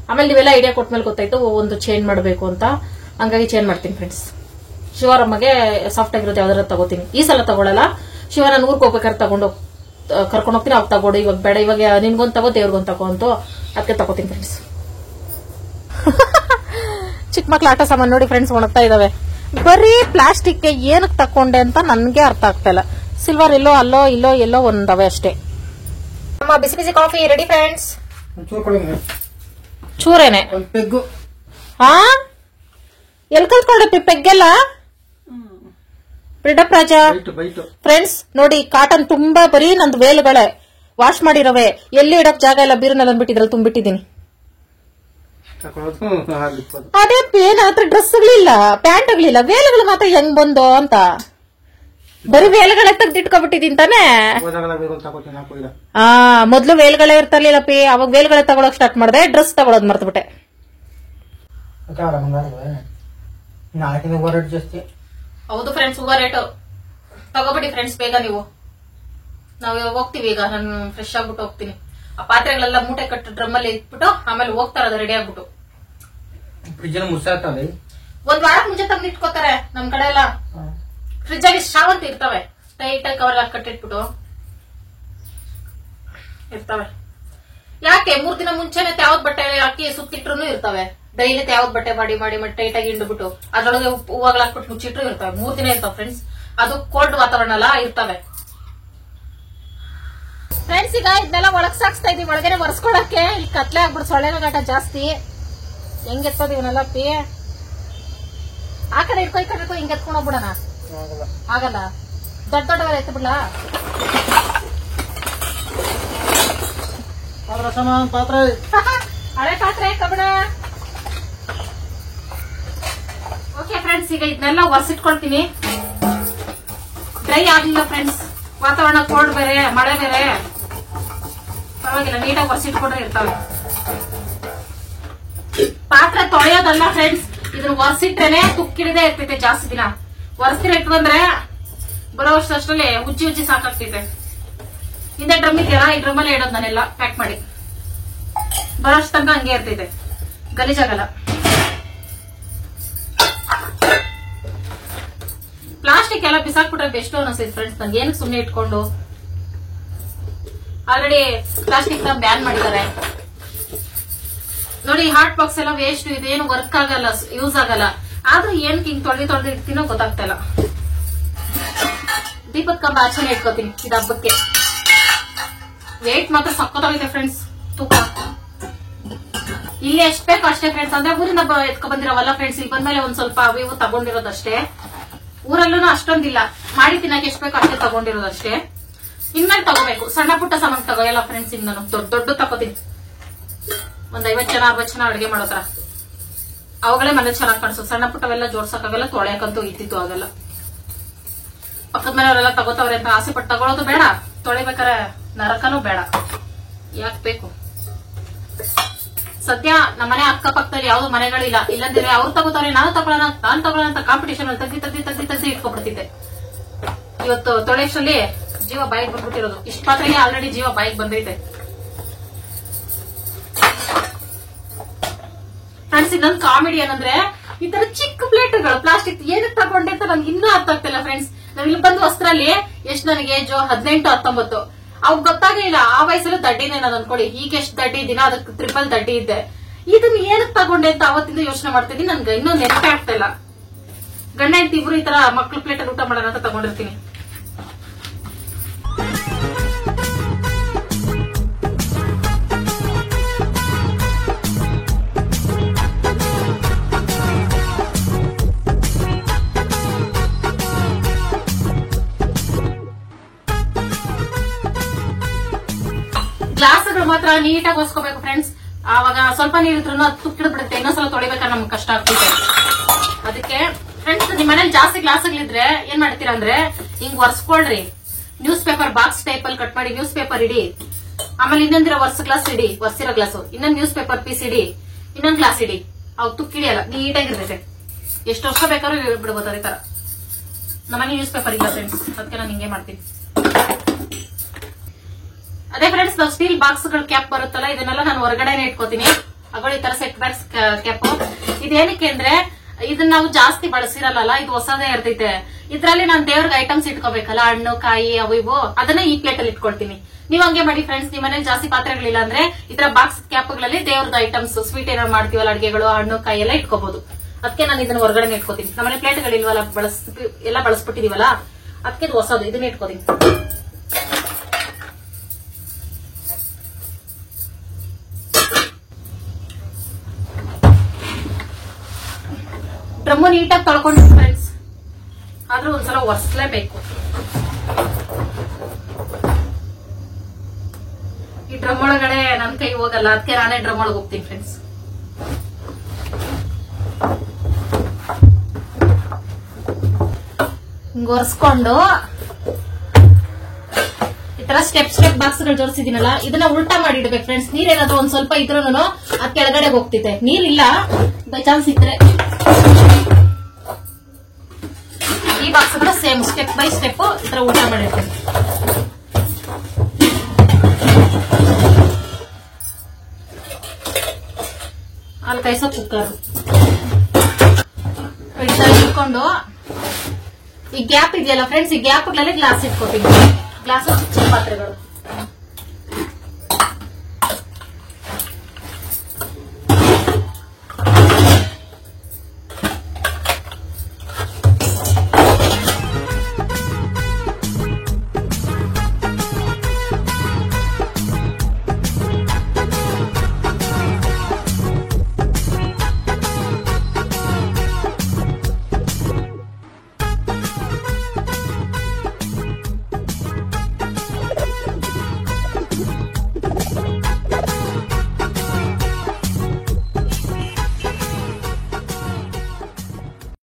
ಆಮೇಲೆ ನೀವೆಲ್ಲ ಐಡಿಯಾ ಕೊಟ್ಮೇಲೆ ಗೊತ್ತಾಯ್ತು ಒಂದು ಚೇಂಜ್ ಮಾಡಬೇಕು ಅಂತ. ಹಂಗಾಗಿ ಚೇಂಜ್ ಮಾಡ್ತೀನಿ ಫ್ರೆಂಡ್ಸ್. ಶಿವರಮ್ಮಗೆ ಸಾಫ್ಟ್ ಆಗಿರೋದು ಯಾವ್ದಾರ ತಗೋತೀನಿ. ಈ ಸಲ ತಗೊಳಲ್ಲ, ಶಿವ ನಾನು ಊರ್ಗೆ ಹೋಗ್ಬೇಕಾದ್ರೆ ಕರ್ಕೊಂಡು ಹೋಗ್ತೀನಿ. ಅವಾಗ ತಗೋಡು, ಇವಾಗ ಬೇಡ, ಇವಾಗ ನಿನ್ಗೊಂದ್ ತಗೋ, ದೇವ್ರಿಗೊಂದ್ ತಗೋ ಅಂತ ಅದಕ್ಕೆ ತಗೋತೀನಿ ಫ್ರೆಂಡ್ಸ್. ಚಿಕ್ಕ ಮಕ್ಳ ಆಟ ಸಾಮಾನು ನೋಡಿ ಫ್ರೆಂಡ್ಸ್ ಒಣಗ್ತಾ ಇದಾವೆ. ಬರೀ ಪ್ಲಾಸ್ಟಿಕ್ ಏನಕ್ಕೆ ತಕೊಂಡೆ ಅಂತ ನನ್ಗೆ ಅರ್ಥ ಆಗ್ತಾ ಇಲ್ಲ. ಸಿಲ್ವರ್ ಎಲ್ಲೋ ಅಲ್ಲೋ ಇಲ್ಲೋ ಎಲ್ಲೋ ಒಂದವೆ ಅಷ್ಟೇ. ನಮ್ಮ ಬಿಸಿ ಬಿಸಿ ಕಾಫಿ ರೆಡಿ ಫ್ರೆಂಡ್ಸ್. ಚೂರು ಕೊಡಿ, ಚೂರೇನೆ. ಒಂದು ಪೆಗ್ಗು. ಹಾ, ಎಲ್ ಕಲ್ತ್ಕೊಂಡೆ ಪೆಗ್ಗೆಲ್ಲ? ಬಿಲ್ಡಪ್ ರಾಜ ಬೈಟು ಫ್ರೆಂಡ್ಸ್ ನೋಡಿ, ಕಾಟನ್ ತುಂಬಾ ಬರೀ ನಂದು ವೇಲ್ಗಳೇ ವಾಶ್ ಮಾಡಿರವೆ. ಎಲ್ಲಿ ಇಡಕ್ ಜಾಗ ಇಲ್ಲ, ಬೀರ್ನಲ್ಲಿ ಅಂದ್ಬಿಟ್ಟಿದ್ರಲ್ಲಿ ತುಂಬಿಟ್ಟಿದ್ದೀನಿ. ಅದೇ ನನ್ನ ಹತ್ರ ಡ್ರೆಸ್ಗಳಿಲ್ಲ, ಪ್ಯಾಂಟ್ಗಳಿಲ್ಲ, ವೇಲ್ಗಳು ಮಾತ್ರ ಹೆಂಗ್ ಬಂದು ಅಂತ. ಬರೀ ವೇಲ್ಗಳೇ ತೆಗ್ದಿಟ್ಕೊಬಿಟ್ಟಿದೀನಿ ತಾನೆ. ಮೊದ್ಲು ವೇಲ್ಗಳೇ ಇರ್ತಿರ್ಲಿಲ್ಲ ಪಿ, ಅವಾಗ ವೇಲ್ಗಳೇ ತಗೊಳಕ್ ಸ್ಟಾರ್ಟ್ ಮಾಡಿದೆ, ಡ್ರೆಸ್ ತಗೊಳೋದ್ ಮರ್ತ್ಬಿಟ್ಟೆ. ಜಾಸ್ತಿ. ಹೌದು ಫ್ರೆಂಡ್ಸ್, ಹೂವ ರೇಟು ತಗೋಬಿಡಿ ಫ್ರೆಂಡ್ಸ್ ಬೇಗ ನೀವು. ನಾವು ಹೋಗ್ತೀವಿ ಈಗ, ನಾನು ಫ್ರೆಶ್ ಆಗ್ಬಿಟ್ಟು ಹೋಗ್ತೀನಿ. ಆ ಪಾತ್ರೆಗಳೆಲ್ಲ ಮೂಟೆ ಕಟ್ಟು ಡ್ರಮ್ಮಲ್ಲಿ ಇಟ್ಬಿಟ್ಟು ಆಮೇಲೆ ಹೋಗ್ತಾರ, ಅದು ರೆಡಿ ಆಗ್ಬಿಟ್ಟು. ಒಂದ್ ವಾರ ಮುಂಚೆ ತಂದು ಇಟ್ಕೋತಾರೆ ನಮ್ ಕಡೆ ಎಲ್ಲ. ಫ್ರಿಜ್ ಆಗಿ ಶಾವಂತ ಇರ್ತವೆ, ಟೈಟ್ ಆಗಿ ಕವರ್ ಕಟ್ಟಿಟ್ಬಿಟ್ಟು ಇರ್ತವೆ. ಯಾಕೆ 3 ದಿನ ಮುಂಚೆನೆ ಯಾವ್ದ್ ಬಟ್ಟೆ ಹಾಕಿ ಸುತ್ತಿಟ್ರು ಇರ್ತವೆ. ಡೈಲಿ ಯಾವ್ದ್ ಬಟ್ಟೆ ಮಾಡಿ ಮಾಡಿ ಮಾಡಿ ಟೈಟ್ ಆಗಿ ಹಿಂಡ್ಬಿಟ್ಟು ಅದ್ರೊಳಗೆ ಹೂವಾಗ್ಲ ಹಾಕ್ಬಿಟ್ಟು ಮುಚ್ಚಿಟ್ರು ಇರ್ತವೆ. 3 ದಿನ ಇರ್ತಾವೆ ಫ್ರೆಂಡ್ಸ್. ಅದು ಕೋಲ್ಡ್ ವಾತಾವರಣ ಅಲ್ಲ, ಇರ್ತವೆ ಫ್ರೆಂಡ್ಸ್. ಈಗ ಇದನ್ನೆಲ್ಲ ಒಳಗ್ ಸಾಕ್ಸ್ತಾ ಇದೀವಿ, ಒಳಗಡೆ ಒರೆಸ್ಕೊಳಕ್ಕೆ. ಇಲ್ಲಿ ಕತ್ಲೆ ಆಗ್ಬಿಟ್ಟು ಸೊಳ್ಳೆಗಾಟ ಜಾಸ್ತಿ. ಹೆಂಗ್ ಎತ್ತೋದು ಇವನ್ನೆಲ್ಲ ಪಿ? ಆ ಕಡೆ ಇಟ್ಕೊ, ಹಿಂಗ್ ಎತ್ಕೊಂಡ್ ಹೋಗ್ಬಿಡೋಣ. ಆಗಲ್ಲ, ದೊಡ್ಡ ದೊಡ್ಡವೆಲ್ಲ ಎತ್ತ ಬಿಡ್ಲಾ? ಪಾತ್ರೆ ಹಳೆ ಪಾತ್ರೆ ಕಬಡ. ಓಕೆ ಫ್ರೆಂಡ್ಸ್, ಈಗ ಇದನ್ನೆಲ್ಲ ಒರೆಸಿಟ್ಕೊಳ್ತೀನಿ. ಡ್ರೈ ಆಗ್ಲಿಲ್ಲ ಫ್ರೆಂಡ್ಸ್, ವಾತಾವರಣ ಕೋಲ್ಡ್ ಬೇರೆ, ಮಳೆ ಬೇರೆ. ಪರವಾಗಿಲ್ಲ, ನೀಟಾಗಿ ಒರೆಸಿಟ್ಕೊಂಡ್ರೆ ಇರ್ತಾವೆ. ಪಾತ್ರೆ ತೊಳೆಯೋದಲ್ಲ ಫ್ರೆಂಡ್ಸ್, ಇದನ್ನ ಒರೆಸಿಟ್ರೇನೆ ತುಕ್ಕಿಡದೆ ಇರ್ತೈತೆ ಜಾಸ್ತಿ ದಿನ. ಒರೆಸ್ತಿರ ಇಟ್ಕೊಂಡ್ರೆ ಬರೋ ವರ್ಷದಲ್ಲಿ ಉಜ್ಜಿ ಸಾಕಾಗ್ತೈತೆ. ಹಿಂದೆ ಡ್ರಮ್ ಇದೆಯಲ್ಲ, ಈ ಡ್ರಮ್ಮಲ್ಲೇ ಇಡೋದು ನಾನೆಲ್ಲ ಪ್ಯಾಕ್ ಮಾಡಿ. ಬರೋ ಅಷ್ಟು ತನಕ ಹಂಗೆ ಇರ್ತೈತೆ, ಗಲೀಜಾಗಲ್ಲ. ಪ್ಲಾಸ್ಟಿಕ್ ಎಲ್ಲ ಬಿಸಾಕ್ಬಿಟ್ರೆ ಬೆಸ್ಟ್ ಅನಿಸ್ತೈತೆ ಫ್ರೆಂಡ್ಸ್. ನಂಗೆ ಏನಕ್ಕೆ ಸುಮ್ಮನೆ ಇಟ್ಕೊಂಡು. ಆಲ್ರೆಡಿ ಪ್ಲಾಸ್ಟಿಕ್ ನ ಬ್ಯಾನ್ ಮಾಡಿದ್ದಾರೆ ನೋಡಿ. ಹಾಟ್ ಬಾಕ್ಸ್ ಎಲ್ಲ ವೇಸ್ಟ್, ಇದೇನು ವರ್ಕ್ ಆಗಲ್ಲ, ಯೂಸ್ ಆಗಲ್ಲ. ಆದ್ರೂ ಏನಕ್ಕೆ ಹಿಂಗ್ ತೊಳೆದು ಇಡ್ತೀನೋ ಗೊತ್ತಾಗ್ತಾ ಇಲ್ಲ. ದೀಪದ ಕಂಬ ಆಚೆನೆ ಇಟ್ಕೋತೀನಿ ಇದು ಹಬ್ಬಕ್ಕೆ. ವೇಟ್ ಮಾತ್ರ ಸಕ್ಕತ್ತಾಗೈತೆ ಫ್ರೆಂಡ್ಸ್, ತೂಕ. ಇಲ್ಲಿ ಎಷ್ಟ್ ಬೇಕು ಅಷ್ಟೇ ಫ್ರೆಂಡ್ಸ್. ಅಂದ್ರೆ ಊರಿನ ಎತ್ಕೊ ಬಂದಿರೋವಲ್ಲ ಫ್ರೆಂಡ್ಸ್, ಇಲ್ಲಿ ಬಂದ್ಮೇಲೆ ಒಂದ್ ಸ್ವಲ್ಪ ಅವು ತಗೊಂಡಿರೋದಷ್ಟೇ. ಊರಲ್ಲೂ ಅಷ್ಟೊಂದಿಲ್ಲ, ಮಾಡಿ ತಿನ್ನಕ್ಕೆ ಎಷ್ಟ್ ಬೇಕು ಅಷ್ಟೇ ತಗೊಂಡಿರೋದಷ್ಟೇ. ಇನ್ಮೇಲೆ ತಗೋಬೇಕು, ಸಣ್ಣ ಪುಟ್ಟ ಸಾಮಾನು ತಗೋಯಲ್ಲ ಫ್ರೆಂಡ್ಸ್. ಇನ್ನು ನಾನು ದೊಡ್ಡ ತಗೋತೀನಿ. ಒಂದ್ 50 ಜನ 60 ಜನ ಅಡುಗೆ ಮಾಡೋತರ ಅವುಗಳೇ ಮನೆ ಚೆನ್ನಾಗಿ ಕಾಣಿಸೋದು. ಸಣ್ಣ ಪುಟ್ಟವೆಲ್ಲ ಜೋಡ್ಸಕ್ಕಾಗಲ್ಲ, ತೊಳೆಯಕಂತೂ ಇದ್ದಿತ್ತು ಆಗಲ್ಲ. ಪಕ್ಕದ ಮನೆಯವರೆಲ್ಲ ತಗೋತಾವ್ರೆ ಅಂತ ಆಸೆ ಪಟ್ಟು ತಗೊಳ್ಳೋದು ಬೇಡ, ತೊಳಿಬೇಕಾರೆ ನರಕನೂ ಬೇಡ. ಯಾಕೆ ಬೇಕು? ಸದ್ಯ ನಮ್ಮನೆ ಅಕ್ಕಪಕ್ಕದಲ್ಲಿ ಯಾವ್ದು ಮನೆಗಳಿಲ್ಲ. ಇಲ್ಲಂದ್ರೆ ಅವ್ರು ತಗೋತಾರೆ, ನಾನ್ ತಗೊಳ್ಳೋಣ ಅಂತ ಕಾಂಪಿಟೇಷನ್ ತಗ್ದಿ ಇಟ್ಕೊಬಿಡ್ತಿದ್ದೆ. ಇವತ್ತು ತೊಳೆಯಷ್ಟರಲ್ಲಿ ಜೀವ ಬಾಯಿಗೆ ಬಂದ್ಬಿಟ್ಟಿರೋದು. ಇಷ್ಟ ಪಾತ್ರೆಗೆ ಆಲ್ರೆಡಿ ಜೀವ ಬಾಯಿಗೆ ಬಂದೈತೆ ಫ್ರೆಂಡ್ಸ್. ಇನ್ನೊಂದು ಕಾಮಿಡಿ ಏನಂದ್ರೆ, ಈ ತರ ಚಿಕ್ಕ ಪ್ಲೇಟ್ಗಳು ಪ್ಲಾಸ್ಟಿಕ್ ಏನಕ್ಕೆ ತಗೊಂಡೆ ಅಂತ ನನ್ಗೆ ಇನ್ನೂ ಅರ್ಥ ಆಗ್ತಿಲ್ಲ ಫ್ರೆಂಡ್ಸ್. ನಾವ್ ಇಲ್ಲಿ ಬಂದು ವಸ್ತ್ರಲ್ಲಿ ಎಷ್ಟು ನನಗೆ ಏಜ್ 18, 19 ಅವ್ ಗೊತ್ತಾಗ್ಲಿಲ್ಲ. ಆ ವಯಸ್ಸಲ್ಲಿ ದಡ್ಡಿನೇ ನಾನು ಅನ್ಕೊಳ್ಳಿ. ಈಗ ಎಷ್ಟು ದಡ್ಡಿ ಇದ್ದೀನ, ಅದಕ್ಕೆ 3 ದಡ್ಡಿ ಇದ್ದೆ. ಇದನ್ನ ಏನಕ್ಕೆ ತಗೊಂಡೆ ಅಂತ ಅವತ್ತಿಂದ ಯೋಚನೆ ಮಾಡ್ತಿದ್ದೀನಿ. ನನ್ಗೆ ಇನ್ನೂ ನೆನಪೇ ಆಗ್ತಾ ಇಲ್ಲ. ಗಂಡ ಹೆಂಡತಿ ಇಬ್ರು ಈ ತರ ಮಕ್ಳು ಪ್ಲೇಟಲ್ಲಿ ಊಟ ಮಾಡೋಣ ಅಂತ ತಗೊಂಡಿರ್ತೀನಿ. ಗ್ಲಾಸ್ಗಳು ಮಾತ್ರ ನೀಟಾಗಿ ಒರೆಸ್ಕೋಬೇಕು ಫ್ರೆಂಡ್ಸ್. ಆವಾಗ ಸ್ವಲ್ಪ ನೀರಿದ್ರು ಅದು ತುಕ್ಕಿಡ್ ಬಿಡುತ್ತೆ. ಇನ್ನೊಂದ್ಸಲ ತೊಳಿಬೇಕಾದ್ರೆ ನಮ್ಗೆ ಕಷ್ಟ ಆಗ್ತಿದೆ. ಅದಕ್ಕೆ ಫ್ರೆಂಡ್ಸ್, ನಿಮ್ ಮನೇಲಿ ಜಾಸ್ತಿ ಗ್ಲಾಸ್ಗಳಿದ್ರೆ ಏನ್ ಮಾಡ್ತೀರಾ ಅಂದ್ರೆ ಹಿಂಗ್ ಒರೆಸ್ಕೊಳ್ರಿ. ನ್ಯೂಸ್ ಪೇಪರ್ ಬಾಕ್ಸ್ ಟೈಪ್ ಅಲ್ಲಿ ಕಟ್ ಮಾಡಿ ನ್ಯೂಸ್ ಪೇಪರ್ ಇಡಿ. ಆಮೇಲೆ ಇನ್ನೊಂದಿರೋ ಗ್ಲಾಸ್ ಇಡಿ, ಒರೆಸಿರೋ ಗ್ಲಾಸು. ಇನ್ನೊಂದ್ ನ್ಯೂಸ್ ಪೇಪರ್ ಪೀಸ್ ಇಡಿ, ಇನ್ನೊಂದ್ ಗ್ಲಾಸ್ ಇಡಿ. ಅವ್ ತುಕ್ಕಿಡಿಯಲ್ಲ, ನೀಟಾಗಿರ್ತೈತೆ. ಎಷ್ಟು ವರ್ಷ ಬೇಕಾದ್ರೂ ಬಿಡ್ಬೋದು. ಅದೇ ತರ ನಮ್ಮನೆ ನ್ಯೂಸ್ ಪೇಪರ್ ಇಲ್ಲ ಫ್ರೆಂಡ್ಸ್, ಅದಕ್ಕೆ ನಾನು ಹಿಂಗೆ ಮಾಡ್ತೀನಿ. ಅದೇ ಫ್ರೆಂಡ್ಸ್, ನಾವು ಸ್ಟೀಲ್ ಬಾಕ್ಸ್ ಗಳ ಕ್ಯಾಪ್ ಬರುತ್ತಲ್ಲ, ಇದನ್ನೆಲ್ಲ ನಾನು ಹೊರಗಡೆನೆ ಇಟ್ಕೋತೀನಿ. ಅಗಳು ಈ ತರ ಸೆಟ್ ಬಾಕ್ಸ್ ಕ್ಯಾಪ್. ಇದೇನಕ್ಕೆ ಅಂದ್ರೆ ಇದನ್ನ ನಾವು ಜಾಸ್ತಿ ಬಳಸಿರಲ್ಲ, ಇದು ಹೊಸದೇ ಇರ್ತೈತೆ. ಇದ್ರಲ್ಲಿ ನಾನು ದೇವ್ರಿಗೆ ಐಟಮ್ಸ್ ಇಟ್ಕೋಬೇಕಲ್ಲ, ಹಣ್ಣು ಕಾಯಿ ಅವು ಇವು, ಅದನ್ನ ಈ ಪ್ಲೇಟ್ ಅಲ್ಲಿ ಇಟ್ಕೊಳ್ತೀನಿ. ನೀವ್ ಹಂಗೆ ಮಾಡಿ ಫ್ರೆಂಡ್ಸ್. ನಿಮ್ ಮನೇಲಿ ಜಾಸ್ತಿ ಪಾತ್ರೆಗಳಿಲ್ಲ ಅಂದ್ರೆ ಈ ತರ ಬಾಕ್ಸ್ ಕ್ಯಾಪ್ಗಳಲ್ಲಿ ದೇವ್ರದ ಐಟಮ್ಸ್, ಸ್ವೀಟ್ ಏನಾದ್ರು ಮಾಡ್ತೀವಲ್ಲ, ಅಡಿಗೆಗಳು, ಹಣ್ಣು ಕಾಯಿ ಎಲ್ಲ ಇಟ್ಕೋಬಹುದು. ಅದಕ್ಕೆ ನಾನು ಇದನ್ನ ಹೊರಗಡೆ ಇಟ್ಕೋತೀನಿ. ನಮ್ಮನೆ ಪ್ಲೇಟ್ಗಳಿಲ್ವಲ್ಲ, ಎಲ್ಲ ಬಳಸ್ಬಿಟ್ಟಿದೀವಲ್ಲ, ಅದಕ್ಕೆ ಇದು ಹೊಸದು, ಇದನ್ನ ಇಟ್ಕೋತೀನಿ. ಡ್ರಮ್ಮು ನೀಟಾಗಿ ತೊಳ್ಕೊಂಡು ಫ್ರೆಂಡ್ಸ್, ಆದ್ರೂ ಒಂದ್ಸಲ ಒರೆಸ್ಲೇಬೇಕು. ಈ ಡ್ರಮ್ ಒಳಗಡೆ ನನ್ ಕೈ ಹೋಗಲ್ಲ, ಅದಕ್ಕೆ ನಾನೇ ಡ್ರಮ್ ಒಳಗೆ ಹೋಗ್ತೀನಿ ಫ್ರೆಂಡ್ಸ್. ಹಿಂಗ್ ಒರೆಸ್ಕೊಂಡು ಈ ತರ ಸ್ಟೆಪ್ ಬಾಕ್ಸ್ ಗಳು ಜೋಡಿಸಿದೀನಲ್ಲ, ಇದನ್ನ ಉಲ್ಟಾ ಮಾಡಿ ಇಡ್ಬೇಕು ಫ್ರೆಂಡ್ಸ್. ನೀರೇನಾದ್ರೂ ಒಂದ್ ಸ್ವಲ್ಪ ಇದ್ರೂ ಅದ್ ಕೆಳಗಡೆ ಹೋಗ್ತಿದೆ. ನೀರಿಲ್ಲ ಬೈ ಚಾನ್ಸ್ ಇದ್ರೆ ಈ ಬಾಕ್ಸ್ ಕೂಡ ಸೇಮ್ ಸ್ಟೆಪ್ ಬೈ ಸ್ಟೆಪ್ ಈ ತರ ಉಲ್ಟಾ ಮಾಡಿರ್ತೇನೆ. ಅಲ್ಲಿ ಕೈಸೋ ಕುಕ್ಕರ್ ಇಟ್ಕೊಂಡು ಈ ಗ್ಯಾಪ್ ಇದೆಯಲ್ಲ ಫ್ರೆಂಡ್ಸ್, ಈ ಗ್ಯಾಪ್ ಗಳಲ್ಲಿ ಗ್ಲಾಸ್ ಇಟ್ಕೋತೀನಿ. ಗ್ಲಾಸ್ ಚಿಕ್ಕ ಪಾತ್ರೆಗಳು.